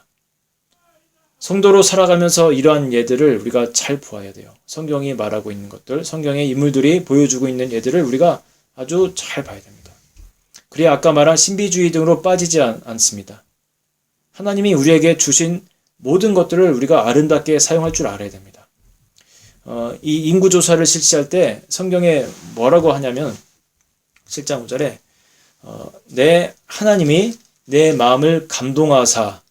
성도로 살아가면서 이러한 예들을 우리가 잘 보아야 돼요. 성경이 말하고 있는 것들, 성경의 인물들이 보여주고 있는 예들을 우리가 아주 잘 봐야 됩니다. 그래야 아까 말한 신비주의 등으로 빠지지 않습니다. 하나님이 우리에게 주신 모든 것들을 우리가 아름답게 사용할 줄 알아야 됩니다. 이 인구조사를 실시할 때 성경에 뭐라고 하냐면 7장 5절에 내 하나님이 내 마음을 감동하사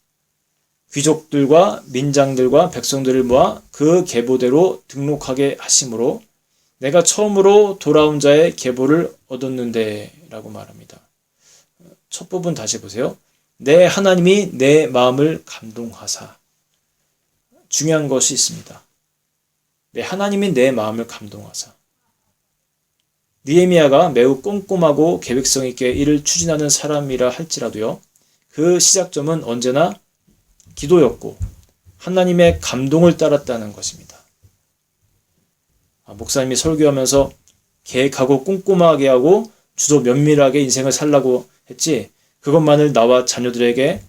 귀족들과 민장들과 백성들을 모아 그 계보대로 등록하게 하심으로 내가 처음으로 돌아온 자의 계보를 얻었는데 라고 말합니다. 첫 부분 다시 보세요. 내 하나님이 내 마음을 감동하사. 중요한 것이 있습니다. 내 하나님이 내 마음을 감동하사. 느헤미야가 매우 꼼꼼하고 계획성 있게 일을 추진하는 사람이라 할지라도요. 그 시작점은 언제나 기도였고 하나님의 감동을 따랐다는 것입니다. 목사님이 설교하면서 계획하고 꼼꼼하게 하고 주도 면밀하게 인생을 살라고 했지 그것만을 나와 자녀들에게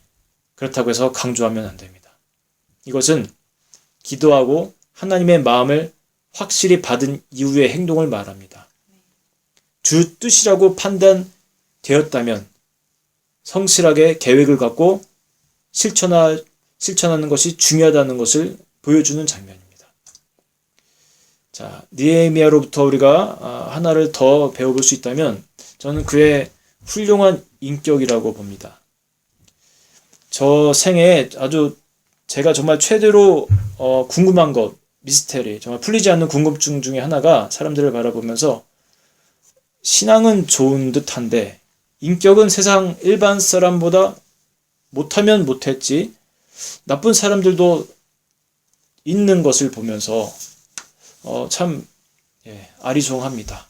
그렇다고 해서 강조하면 안 됩니다. 이것은 기도하고 하나님의 마음을 확실히 받은 이후의 행동을 말합니다. 주 뜻이라고 판단되었다면 성실하게 계획을 갖고 실천하는 것이 중요하다는 것을 보여주는 장면입니다. 자, 느헤미야로부터 우리가 하나를 더 배워볼 수 있다면 저는 그의 훌륭한 인격이라고 봅니다. 저 생애에 아주 제가 정말 최대로 궁금한 것, 미스테리, 정말 풀리지 않는 궁금증 중에 하나가 사람들을 바라보면서 신앙은 좋은 듯한데 인격은 세상 일반 사람보다 못하면 못했지 나쁜 사람들도 있는 것을 보면서 참 아리송합니다.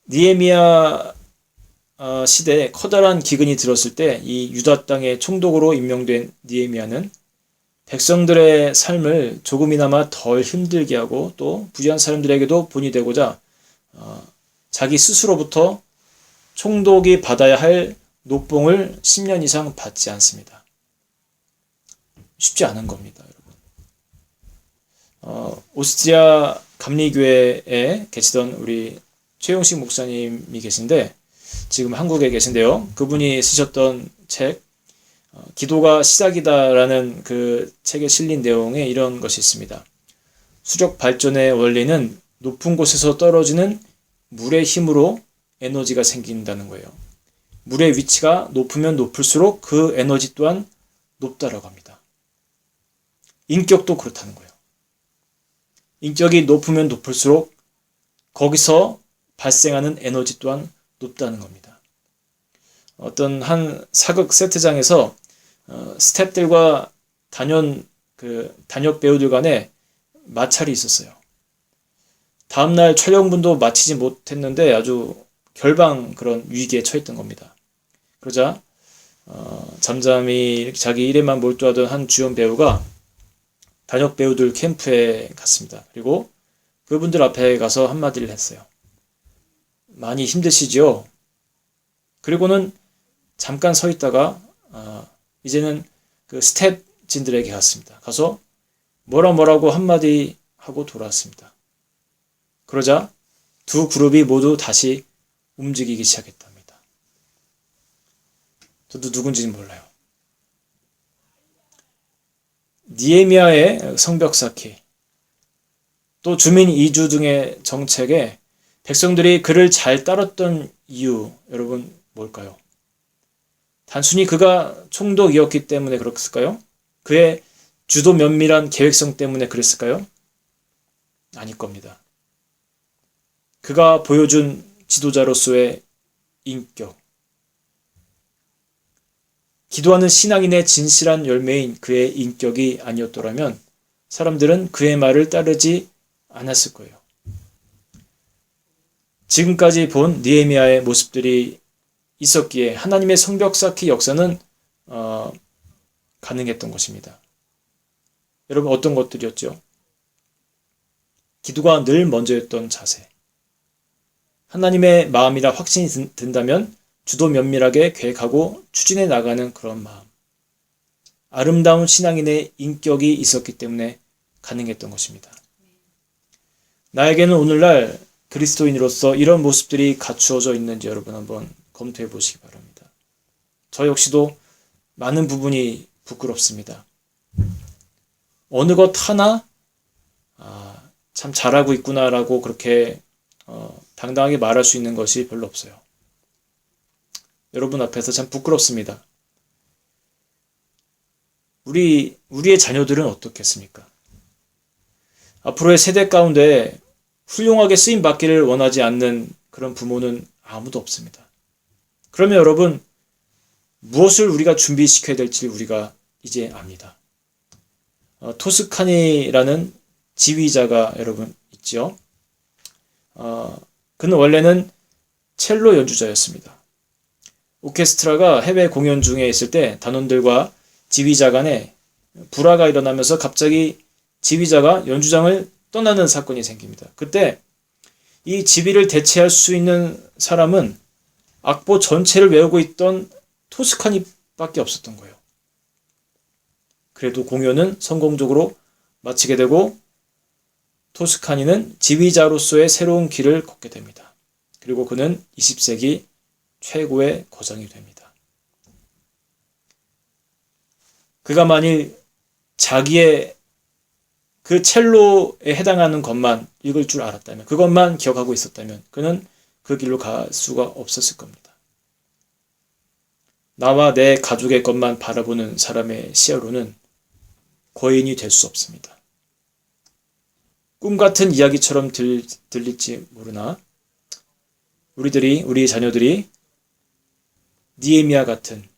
느헤미야 시대에 커다란 기근이 들었을 때 이 유다 땅의 총독으로 임명된 느헤미야는 백성들의 삶을 조금이나마 덜 힘들게 하고 또 부유한 사람들에게도 본이 되고자 자기 스스로부터 총독이 받아야 할 녹봉을 10년 이상 받지 않습니다. 쉽지 않은 겁니다, 여러분. 오스트리아 감리교회에 계시던 우리 최용식 목사님이 계신데 지금 한국에 계신데요. 그분이 쓰셨던 책 기도가 시작이다라는 그 책에 실린 내용에 이런 것이 있습니다. 수력 발전의 원리는 높은 곳에서 떨어지는 물의 힘으로 에너지가 생긴다는 거예요. 물의 위치가 높으면 높을수록 그 에너지 또한 높다라고 합니다. 인격도 그렇다는 거예요. 인격이 높으면 높을수록 거기서 발생하는 에너지 또한 높다는 겁니다. 어떤 한 사극 세트장에서 스태프들과 단역 배우들 간에 마찰이 있었어요. 다음날 촬영분도 마치지 못했는데 아주 결방 그런 위기에 처했던 겁니다. 그러자 잠잠히 자기 일에만 몰두하던 한 주연 배우가 단역 배우들 캠프에 갔습니다. 그리고 그분들 앞에 가서 한마디를 했어요. 많이 힘드시죠? 그리고는 잠깐 서 있다가 이제는 그 스텝진들에게 갔습니다. 가서 뭐라고 한마디 하고 돌아왔습니다. 그러자 두 그룹이 모두 다시 움직이기 시작했답니다. 저도 누군지는 몰라요. 니에미아의 성벽 쌓기, 또 주민 이주 등의 정책에 백성들이 그를 잘 따랐던 이유, 여러분 뭘까요? 단순히 그가 총독이었기 때문에 그랬을까요? 그의 주도 면밀한 계획성 때문에 그랬을까요? 아닐 겁니다. 그가 보여준 지도자로서의 인격, 기도하는 신앙인의 진실한 열매인 그의 인격이 아니었더라면 사람들은 그의 말을 따르지 않았을 거예요. 지금까지 본 느헤미야의 모습들이 있었기에 하나님의 성벽 쌓기 역사는 가능했던 것입니다. 여러분 어떤 것들이었죠? 기도가 늘 먼저였던 자세. 하나님의 마음이라 확신이 든다면 주도 면밀하게 계획하고 추진해 나가는 그런 마음. 아름다운 신앙인의 인격이 있었기 때문에 가능했던 것입니다. 나에게는 오늘날 그리스도인으로서 이런 모습들이 갖추어져 있는지 여러분 한번 검토해 보시기 바랍니다. 저 역시도 많은 부분이 부끄럽습니다. 어느 것 하나 참 잘하고 있구나라고 그렇게 당당하게 말할 수 있는 것이 별로 없어요. 여러분 앞에서 참 부끄럽습니다. 우리의 자녀들은 어떻겠습니까? 앞으로의 세대 가운데 훌륭하게 쓰임 받기를 원하지 않는 그런 부모는 아무도 없습니다. 그러면 여러분 무엇을 우리가 준비시켜야 될지 우리가 이제 압니다. 토스카니라는 지휘자가 여러분 있죠. 그는 원래는 첼로 연주자였습니다. 오케스트라가 해외 공연 중에 있을 때 단원들과 지휘자 간에 불화가 일어나면서 갑자기 지휘자가 연주장을 떠나는 사건이 생깁니다. 그때 이 지휘를 대체할 수 있는 사람은 악보 전체를 외우고 있던 토스카니밖에 없었던 거예요. 그래도 공연은 성공적으로 마치게 되고 토스카니는 지휘자로서의 새로운 길을 걷게 됩니다. 그리고 그는 20세기 최고의 거장이 됩니다. 그가 만일 자기의 그 첼로에 해당하는 것만 읽을 줄 알았다면, 그것만 기억하고 있었다면 그는 그 길로 갈 수가 없었을 겁니다. 나와 내 가족의 것만 바라보는 사람의 시야로는 거인이 될 수 없습니다. 꿈 같은 이야기처럼 들릴지 모르나 우리 자녀들이 느헤미야 같은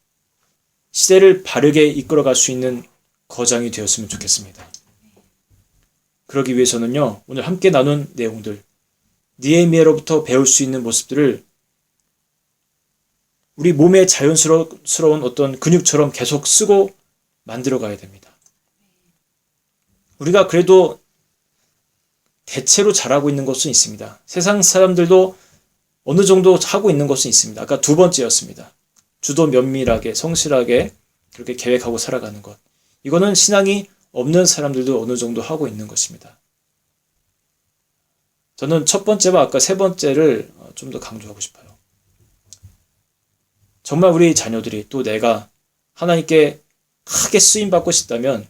시대를 바르게 이끌어갈 수 있는 거장이 되었으면 좋겠습니다. 그러기 위해서는요, 오늘 함께 나눈 내용들, 느헤미야로부터 배울 수 있는 모습들을 우리 몸의 자연스러운 어떤 근육처럼 계속 쓰고 만들어 가야 됩니다. 우리가 그래도 대체로 잘하고 있는 것은 있습니다. 세상 사람들도 어느 정도 하고 있는 것은 있습니다. 아까 두 번째였습니다. 주도 면밀하게 성실하게 그렇게 계획하고 살아가는 것. 이거는 신앙이 없는 사람들도 어느 정도 하고 있는 것입니다. 저는 첫 번째와 아까 세 번째를 좀 더 강조하고 싶어요. 정말 우리 자녀들이 또 내가 하나님께 크게 쓰임받고 싶다면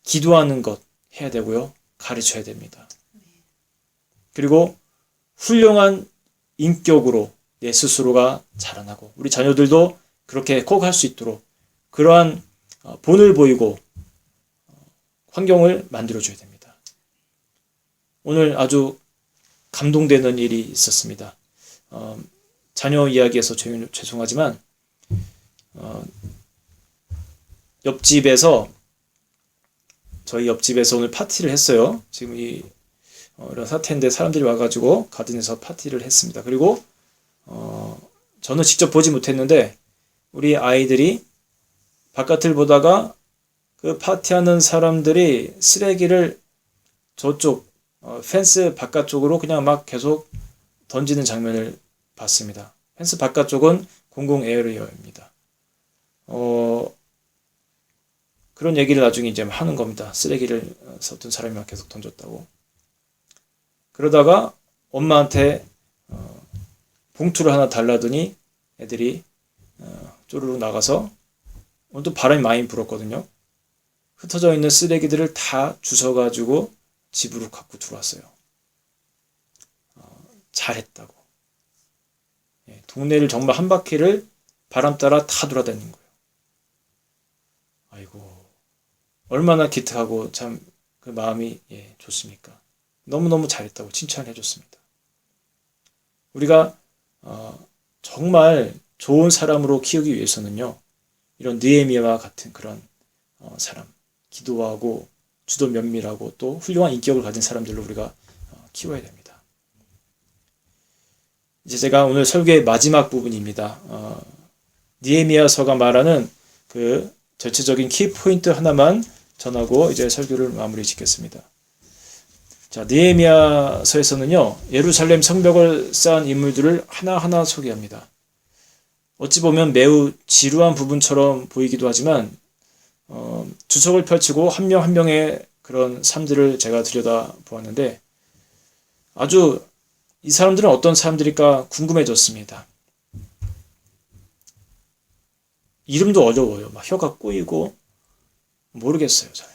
기도하는 것 해야 되고요. 가르쳐야 됩니다. 그리고 훌륭한 인격으로 내 스스로가 자라나고 우리 자녀들도 그렇게 꼭 할 수 있도록 그러한 본을 보이고 환경을 만들어줘야 됩니다. 오늘 아주 감동되는 일이 있었습니다. 자녀 이야기에서 죄송하지만 저희 옆집에서 오늘 파티를 했어요. 지금 이런 사태인데 사람들이 와가지고 가든에서 파티를 했습니다. 그리고 저는 직접 보지 못했는데 우리 아이들이 바깥을 보다가 그 파티하는 사람들이 쓰레기를 저쪽 펜스 바깥쪽으로 그냥 막 계속 던지는 장면을 봤습니다. 펜스 바깥쪽은 공공 에어리어입니다. 그런 얘기를 나중에 이제 하는 겁니다. 쓰레기를 어떤 사람이 막 계속 던졌다고. 그러다가 엄마한테 봉투를 하나 달라더니 애들이 쪼르르 나가서 오늘 또 바람이 많이 불었거든요. 흩어져 있는 쓰레기들을 다 주워가지고 집으로 갖고 들어왔어요. 잘했다고. 동네를 정말 한 바퀴를 바람 따라 다 돌아다니는 거예요. 아이고, 얼마나 기특하고 참 그 마음이 좋습니까? 너무너무 잘했다고 칭찬해 줬습니다. 우리가 정말 좋은 사람으로 키우기 위해서는요. 이런 느헤미야와 같은 그런 사람, 기도하고 주도 면밀하고 또 훌륭한 인격을 가진 사람들로 우리가 키워야 됩니다. 이제 제가 오늘 설교의 마지막 부분입니다. 느헤미야서가 말하는 그 전체적인 키포인트 하나만 전하고 이제 설교를 마무리 짓겠습니다. 자, 느헤미야서에서는요, 예루살렘 성벽을 쌓은 인물들을 하나하나 소개합니다. 어찌 보면 매우 지루한 부분처럼 보이기도 하지만, 주석을 펼치고 한 명 한 명의 그런 삶들을 제가 들여다보았는데, 아주 이 사람들은 어떤 사람들일까 궁금해졌습니다. 이름도 어려워요. 막 혀가 꼬이고, 모르겠어요, 잘.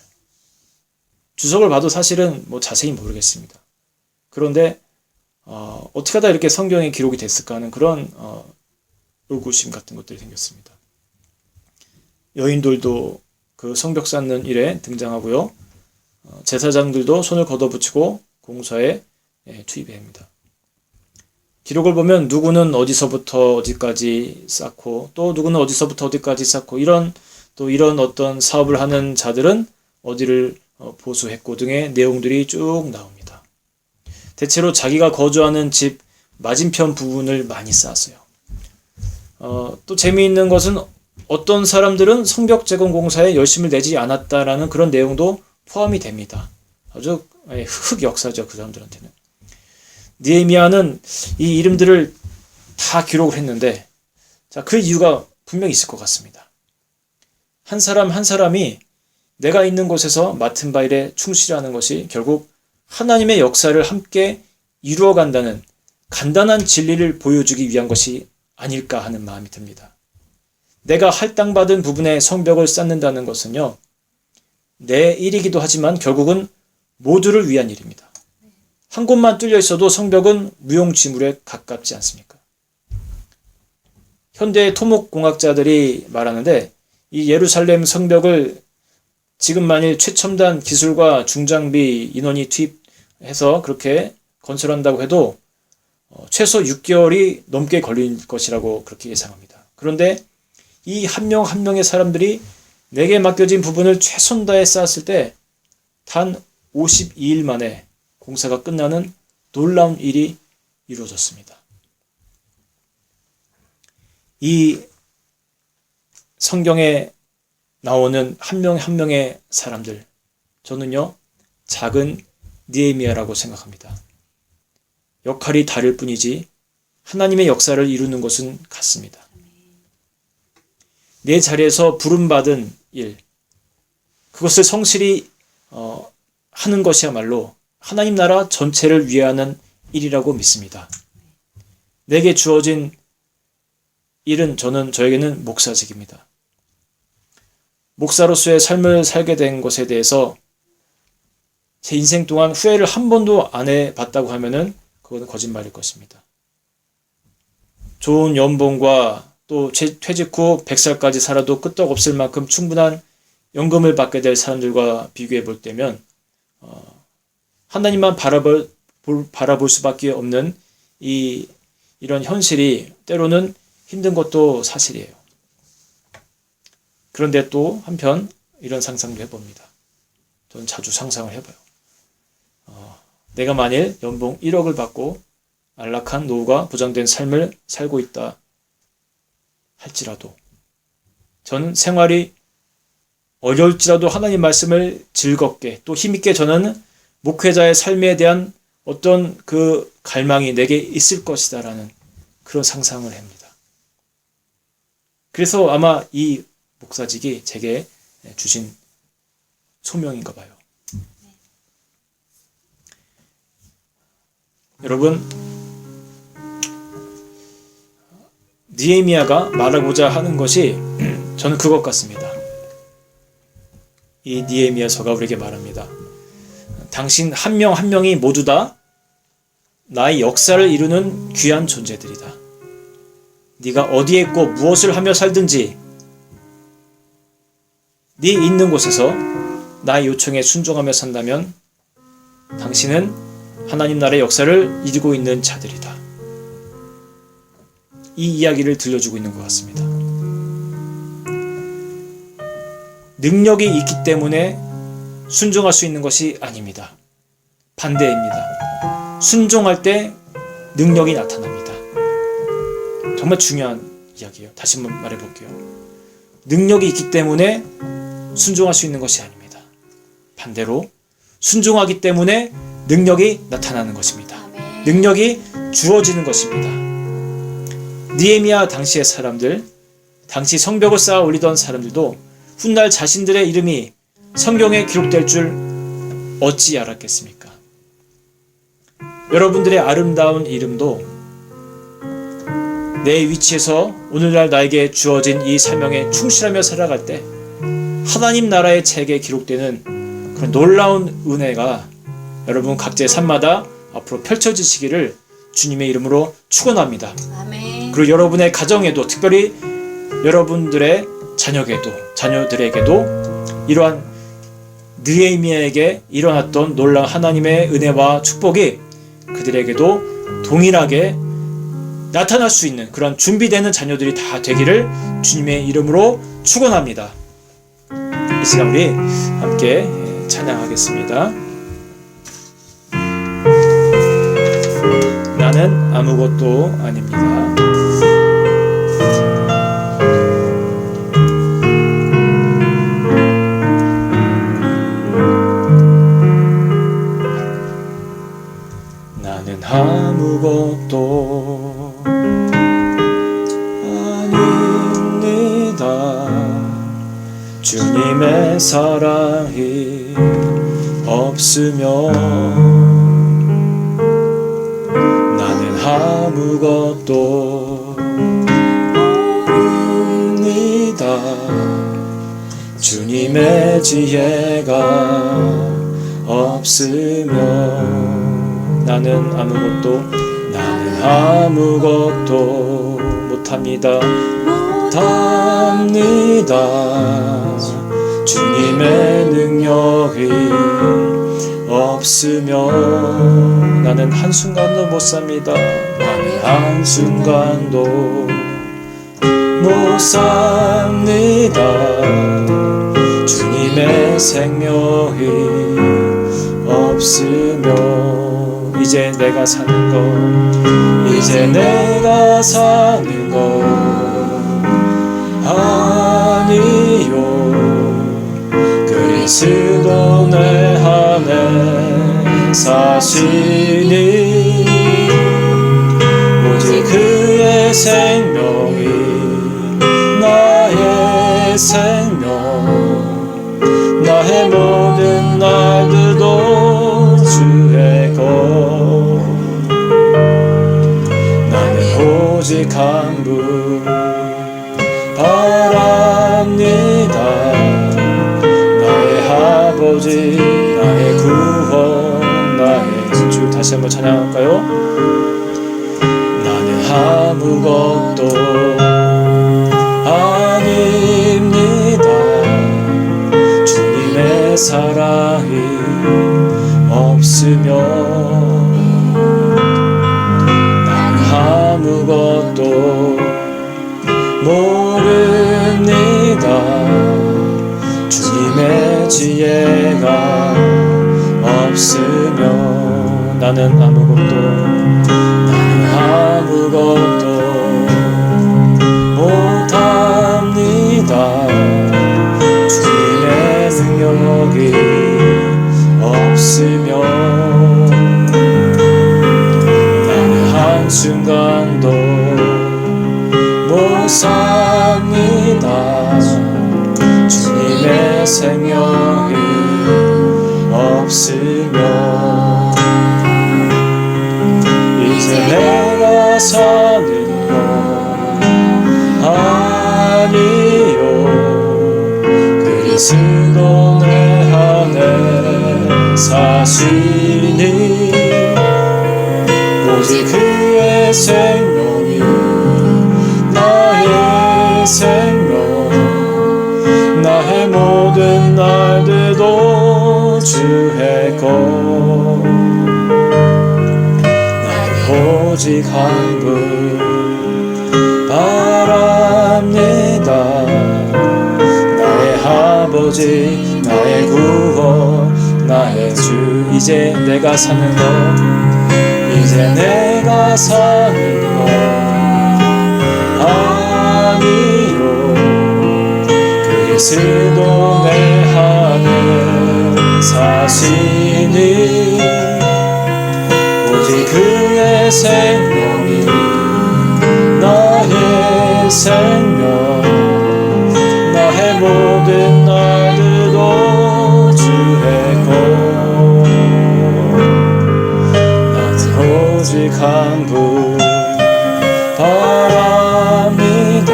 주석을 봐도 사실은 뭐 자세히 모르겠습니다. 그런데 어떻게 하다 이렇게 성경에 기록이 됐을까 하는 그런 의구심 같은 것들이 생겼습니다. 여인들도 그 성벽 쌓는 일에 등장하고요. 제사장들도 손을 걷어붙이고 공사에 투입해야 합니다. 기록을 보면 누구는 어디서부터 어디까지 쌓고 또 누구는 어디서부터 어디까지 쌓고 이런 어떤 사업을 하는 자들은 어디를 보수했고 등의 내용들이 쭉 나옵니다. 대체로 자기가 거주하는 집 맞은편 부분을 많이 쌓았어요. 또 재미있는 것은 어떤 사람들은 성벽 재건 공사에 열심을 내지 않았다라는 그런 내용도 포함이 됩니다. 아주 흑역사죠, 그 사람들한테는. 느헤미야는 이 이름들을 다 기록을 했는데, 자, 그 이유가 분명히 있을 것 같습니다. 한 사람 한 사람이 내가 있는 곳에서 맡은 바 일에 충실하는 것이 결국 하나님의 역사를 함께 이루어간다는 간단한 진리를 보여주기 위한 것이 아닐까 하는 마음이 듭니다. 내가 할당받은 부분에 성벽을 쌓는다는 것은요, 내 일이기도 하지만 결국은 모두를 위한 일입니다. 한 곳만 뚫려 있어도 성벽은 무용지물에 가깝지 않습니까? 현대 토목공학자들이 말하는데 이 예루살렘 성벽을 지금 만일 최첨단 기술과 중장비 인원이 투입해서 그렇게 건설한다고 해도 최소 6개월이 넘게 걸릴 것이라고 그렇게 예상합니다. 그런데 이 한 명 한 명의 사람들이 내게 맡겨진 부분을 최선 다해 쌓았을 때 단 52일 만에 공사가 끝나는 놀라운 일이 이루어졌습니다. 이 성경에 나오는 한 명 한 명의 사람들, 저는요, 작은 느헤미야라고 생각합니다. 역할이 다를 뿐이지 하나님의 역사를 이루는 것은 같습니다. 내 자리에서 부름받은 일, 그것을 성실히 하는 것이야말로 하나님 나라 전체를 위하는 일이라고 믿습니다. 내게 주어진 일은 저에게는 목사직입니다. 목사로서의 삶을 살게 된 것에 대해서 제 인생 동안 후회를 한 번도 안 해봤다고 하면은 그건 거짓말일 것입니다. 좋은 연봉과 또 퇴직 후 100살까지 살아도 끄떡없을 만큼 충분한 연금을 받게 될 사람들과 비교해 볼 때면 하나님만 바라볼 수밖에 없는 이런 현실이 때로는 힘든 것도 사실이에요. 그런데 또 한편 이런 상상도 해봅니다. 저는 자주 상상을 해봐요. 내가 만일 연봉 1억을 받고 안락한 노후가 보장된 삶을 살고 있다 할지라도, 저는 생활이 어려울지라도 하나님 말씀을 즐겁게 또 힘있게 저는 목회자의 삶에 대한 어떤 그 갈망이 내게 있을 것이다라는 그런 상상을 합니다. 그래서 아마 이 목사직이 제게 주신 소명인가 봐요. 여러분, 느헤미야가 말하고자 하는 것이 저는 그것 같습니다. 이 느헤미야서가 우리에게 말합니다. 당신 한 명 한 명이 모두 다 나의 역사를 이루는 귀한 존재들이다. 네가 어디에 있고 무엇을 하며 살든지 네 있는 곳에서 나의 요청에 순종하며 산다면 당신은 하나님 나라의 역사를 이루고 있는 자들이다. 이 이야기를 들려주고 있는 것 같습니다. 능력이 있기 때문에 순종할 수 있는 것이 아닙니다. 반대입니다. 순종할 때 능력이 나타납니다. 정말 중요한 이야기예요. 다시 한번 말해볼게요. 능력이 있기 때문에 순종할 수 있는 것이 아닙니다. 반대로 순종하기 때문에 능력이 나타나는 것입니다. 능력이 주어지는 것입니다. 느헤미야 당시의 사람들, 당시 성벽을 쌓아 올리던 사람들도 훗날 자신들의 이름이 성경에 기록될 줄 어찌 알았겠습니까? 여러분들의 아름다운 이름도 내 위치에서 오늘날 나에게 주어진 이 사명에 충실하며 살아갈 때 하나님 나라의 책에 기록되는 그런 놀라운 은혜가 여러분 각자의 삶마다 앞으로 펼쳐지시기를 주님의 이름으로 축원합니다.
아멘.
그리고 여러분의 가정에도, 특별히 여러분들의 자녀들에게도 이러한 느헤미야에게 일어났던 놀라운 하나님의 은혜와 축복이 그들에게도 동일하게 나타날 수 있는 그런 준비되는 자녀들이 다 되기를 주님의 이름으로 축원합니다. 이 시간 우리 함께 찬양하겠습니다. 나는 아무것도 아닙니다. 나는 아무것도 아닙니다. 주님의 사랑이 없으면 아무것도 없습니다. 주님의 지혜가 없으면 나는 아무것도 못합니다. 주님의 능력이 없으면 나는 한순간도 못 삽니다. 나는 한순간도 못 삽니다. 주님의 생명이 없으면 이제 내가 사는 것 아니요. 그리스도 그리스도 내 안에 사시니 오직 그의 생명이 나의 생명 나의 모든 날들도 주의 것 나는 오직 한 분 바랍니다 나의 아버지 나의 구원 나의 주 다시 한번 찬양할까요? 나는 아무것도 아닙니다 주님의 사랑이 없으면 나는 아무것도 모릅니다 주님의 지혜가 없으면 나는 아무것도 못합니다 주님의 능력이 없으면 나는 한순간도 못 삽니다 주님의 생명이 없으면 이제 내가 사는 건 아니요 그리스도 내 안에 사시니 오직 그의 생명이 나의 생명 나의 모든 날들도 주의 것 나는 오직 한 분 바랍니다 나의 아버지 나의 구원 나의 주 이제 내가 사는 것 이제 내가 사는 것 아니요 그리스도 내 안에 사시니 오직 그의 생명이 나의 생명 나의 모든 날들도 주의 것 나는 오직 한 분 바랍니다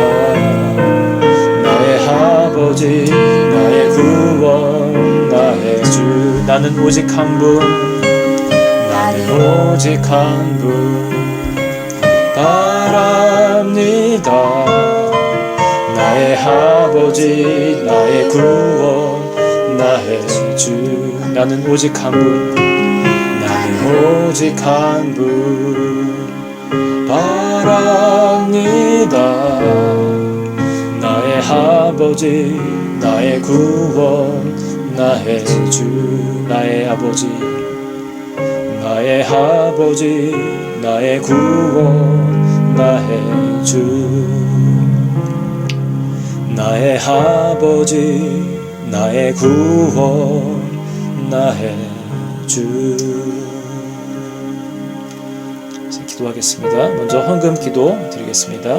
나의 아버지 나의 구원 나의 주 나는 오직 한 분 나는 오직 한 분 바랍니다 나의 아버지 나의 구원 나의 주 나는 오직 한 분 나는 오직 한 분 바랍니다 나의 아버지 나의 구원 나의 주 나의 아버지 나의 아버지 나의 구원 나의 주 나의 아버지 나의 구원 나의 주 이제 기도하겠습니다. 먼저 헌금 기도 드리겠습니다.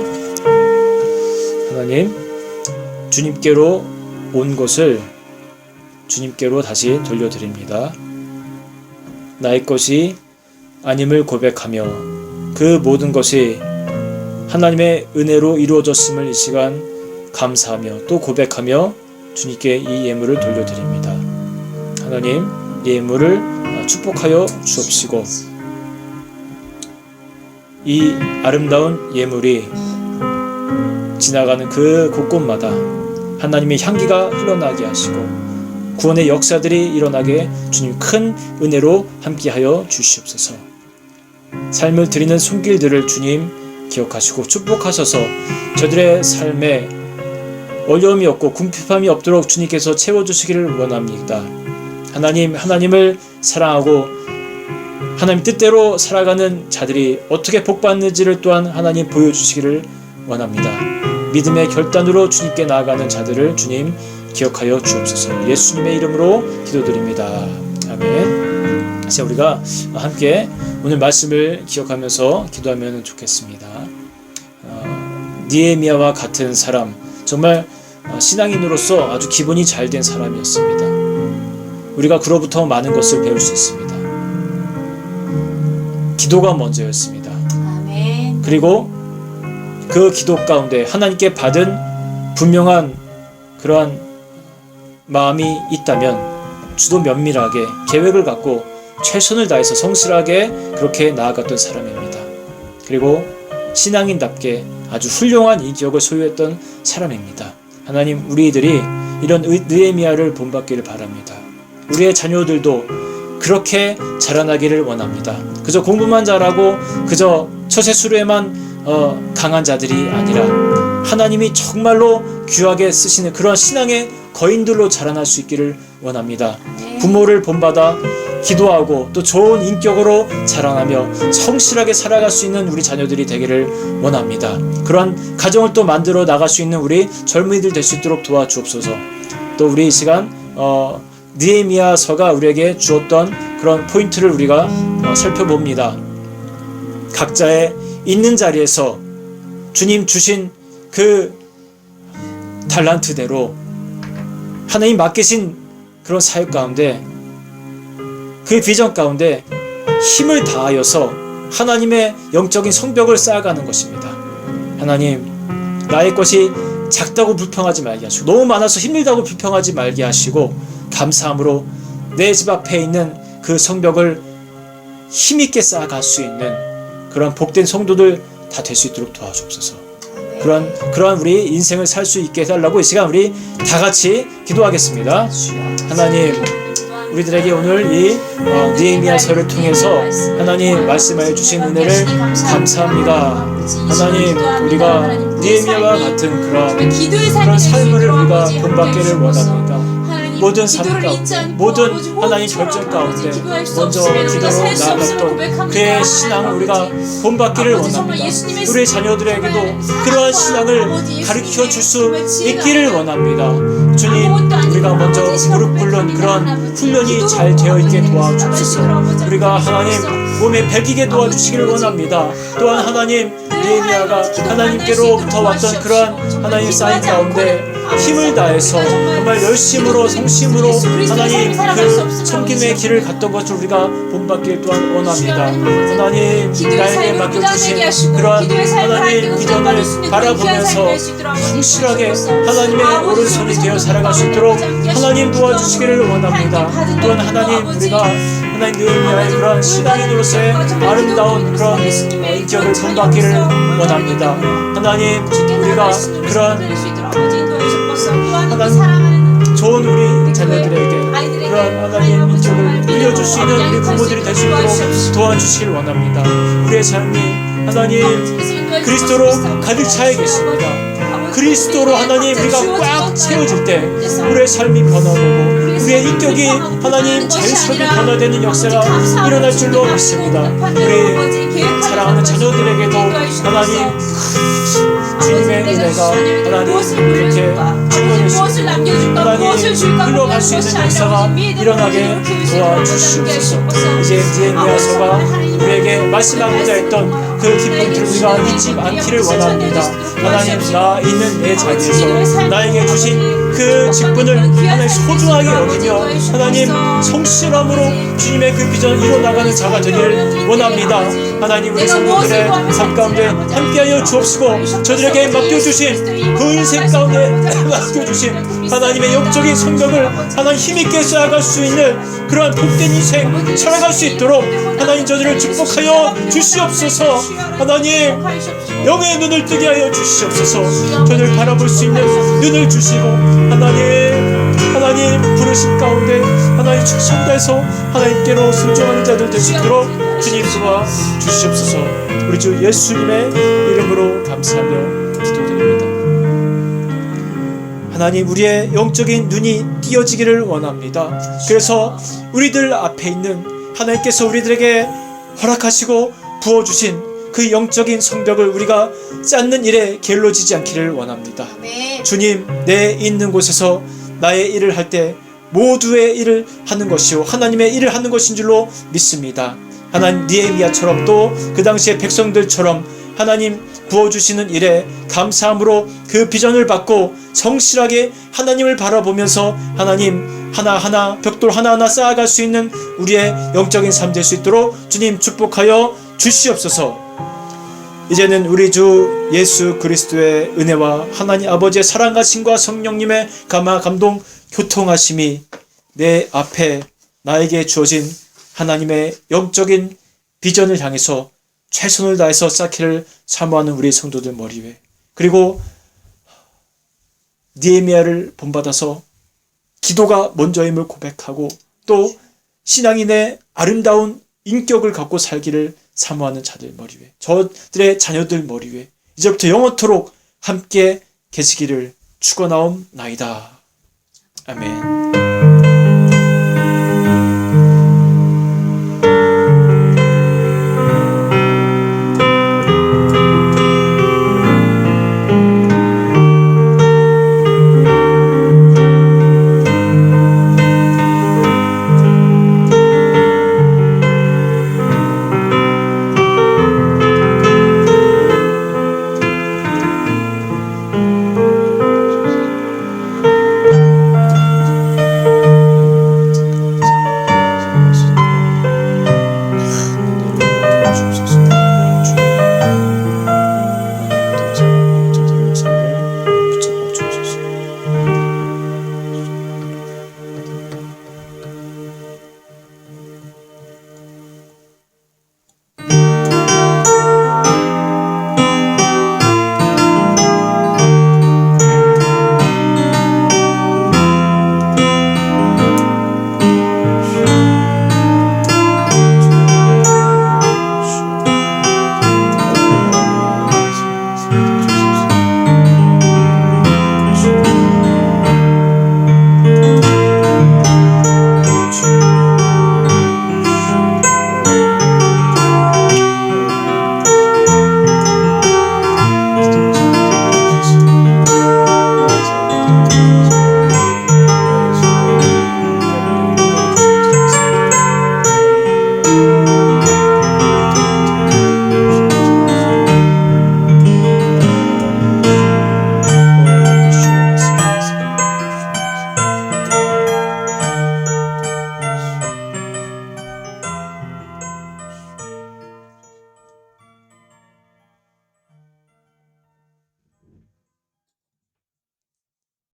하나님 주님께로 온 것을 주님께로 다시 돌려드립니다. 나의 것이 아님을 고백하며 그 모든 것이 하나님의 은혜로 이루어졌음을 이 시간 감사하며 또 고백하며 주님께 이 예물을 돌려드립니다. 하나님 이 예물을 축복하여 주옵시고 이 아름다운 예물이 지나가는 그 곳곳마다 하나님의 향기가 흘러나게 하시고 구원의 역사들이 일어나게 주님 큰 은혜로 함께하여 주시옵소서. 삶을 드리는 손길들을 주님 기억하시고 축복하셔서 저들의 삶에 어려움이 없고 궁핍함이 없도록 주님께서 채워주시기를 원합니다. 하나님을 사랑하고 하나님 뜻대로 살아가는 자들이 어떻게 복받는지를 또한 하나님 보여주시기를 원합니다. 믿음의 결단으로 주님께 나아가는 자들을 주님 기억하여 주옵소서. 예수님의 이름으로 기도드립니다. 아멘. 이제 우리가 함께 오늘 말씀을 기억하면서 기도하면 좋겠습니다. 느헤미야와 같은 사람, 정말 신앙인으로서 아주 기본이 잘 된 사람이었습니다. 우리가 그로부터 많은 것을 배울 수 있습니다. 기도가 먼저였습니다.
아멘.
그리고 그 기도 가운데 하나님께 받은 분명한 그러한 마음이 있다면 주도 면밀하게 계획을 갖고 최선을 다해서 성실하게 그렇게 나아갔던 사람입니다. 그리고 신앙인답게 아주 훌륭한 인격을 소유했던 사람입니다. 하나님, 우리들이 이런 느헤미야를 본받기를 바랍니다. 우리의 자녀들도 그렇게 자라나기를 원합니다. 그저 공부만 잘하고 그저 처세술에만 강한 자들이 아니라 하나님이 정말로 귀하게 쓰시는 그런 신앙의 거인들로 자라날 수 있기를 원합니다. 부모를 본받아 기도하고 또 좋은 인격으로 자라나며 성실하게 살아갈 수 있는 우리 자녀들이 되기를 원합니다. 그러한 가정을 또 만들어 나갈 수 있는 우리 젊은이들 될 수 있도록 도와주옵소서. 또 우리 이 시간 느헤미야서가 우리에게 주었던 그런 포인트를 우리가 살펴봅니다. 각자의 있는 자리에서 주님 주신 그 달란트대로 하나님 맡기신 그런 사역 가운데 그 비전 가운데 힘을 다하여서 하나님의 영적인 성벽을 쌓아가는 것입니다. 하나님, 나의 것이 작다고 불평하지 말게 하시고 너무 많아서 힘들다고 불평하지 말게 하시고 감사함으로 내 집 앞에 있는 그 성벽을 힘있게 쌓아갈 수 있는 그런 복된 성도들 다 될 수 있도록 도와주옵소서. 그러한 우리 인생을 살 수 있게 해달라고 이 시간 우리 다 같이 기도하겠습니다. 하나님, 우리들에게 오늘 이 느헤미야서를 통해서 하나님 말씀하여 주신 은혜를 감사합니다. 하나님, 우리가 느헤미야와 같은 그런 삶을 우리가 본받기를 원합니다. 모든 삶 가운데, 모든 하나님 결정 가운데 먼저 기도로 나아갔던 그의 신앙을 우리가 본받기를 원합니다. 우리 자녀들에게도 그러한 신앙을 가르쳐 줄 수 있기를 원합니다. 주님, 우리가 먼저 무릎 꿇는 그런 훈련이 잘 되어 있게 도와주옵소서. 우리가 하나님 몸에 배기게 도와주시기를 원합니다. 또한 하나님, 느헤미야가 하나님께로부터 왔던 그러한 하나님 사인 가운데 힘을 다해서 정말 열심으로 성심으로 하나님 그 섬김의 길을 갔던 것을 우리가 본받길 또한 원합니다. 하나님, 나에게 맡겨주신 그러한 하나님 비전을 바라보면서 성실하게 하나님의 오른손이 되어 살아갈 수 있도록 하나님 도와주시기를 원합니다. 또한 하나님, 우리가 하나님 느헤미야의 그러한 신앙인으로서의 아름다운 그런 인격을 본받기를 원합니다. 하나님, 우리가 그런 하나님 좋은 우리 자녀들에게 그런 하나님 인격을 물려줄 수 있는 우리 부모들이 될 수 있도록 도와주시길 원합니다. 우리의 삶이 하나님 그리스도로 가득 차여 계십니다. 그리스도로 하나님 우리가 꽉 채워질 때 우리의 삶이 변화되고 우리의 인격이 하나님 자유스럽게 변화되는 역사가 일어날 줄로 믿습니다. 우리 사랑하는 자녀들에게도 하나님 주님의 은혜가 하나님 그렇게 증거될 수 있고 하나님 흘러갈 수 있는 역사가 일어나게 도와주시옵소서. 이제 느헤미야서가 우리에게 말씀하고자 했던 그 기쁨들을 우리가 잊지 않기를 원합니다. 하나님, 나 있는 내 자리에서 나에게 주신 그 직분을 하나님 소중하게 여기며 하나님 성실함으로 주님의 그 비전을 이뤄나가는 자가 되기를 원합니다. 하나님, 우리 성도들의 삶 가운데 함께하여 주옵시고 저들에게 맡겨주신 그 인생 가운데 맡겨주신 하나님의 영적인 성벽을 하나님 힘있게 쌓아갈 수 있는 그러한 복된 인생 살아갈 수 있도록 하나님 저들을 축복하여 주시옵소서. 하나님, 영의 눈을 뜨게 하여 주시옵소서. 저를 바라볼 수 있는 눈을 주시고 하나님 부르신 가운데 하나님 최선 다해서 하나님께로 순종하는 자들 될 수 있도록 주님 도와 주시옵소서. 우리 주 예수님의 이름으로 감사하며 기도드립니다. 하나님, 우리의 영적인 눈이 띄어지기를 원합니다. 그래서 우리들 앞에 있는 하나님께서 우리들에게 허락하시고 부어주신 그 영적인 성벽을 우리가 쌓는 일에 게을러지지 않기를 원합니다. 주님, 내 있는 곳에서 나의 일을 할 때 모두의 일을 하는 것이요 하나님의 일을 하는 것인 줄로 믿습니다. 하나님 느헤미야처럼 또 그 당시의 백성들처럼 하나님 부어주시는 일에 감사함으로 그 비전을 받고 성실하게 하나님을 바라보면서 하나님 하나하나 벽돌 하나하나 쌓아갈 수 있는 우리의 영적인 삶 될 수 있도록 주님 축복하여 주시옵소서. 이제는 우리 주 예수 그리스도의 은혜와 하나님 아버지의 사랑하심과 성령님의 감동 교통하심이 내 앞에 나에게 주어진 하나님의 영적인 비전을 향해서 최선을 다해서 쌓기를 사모하는 우리 성도들 머리 위에, 그리고 느헤미야를 본받아서 기도가 먼저임을 고백하고 또 신앙인의 아름다운 인격을 갖고 살기를 사모하는 자들 머리 위에, 저들의 자녀들 머리 위에 이제부터 영원토록 함께 계시기를 축원하옵나이다. 아멘.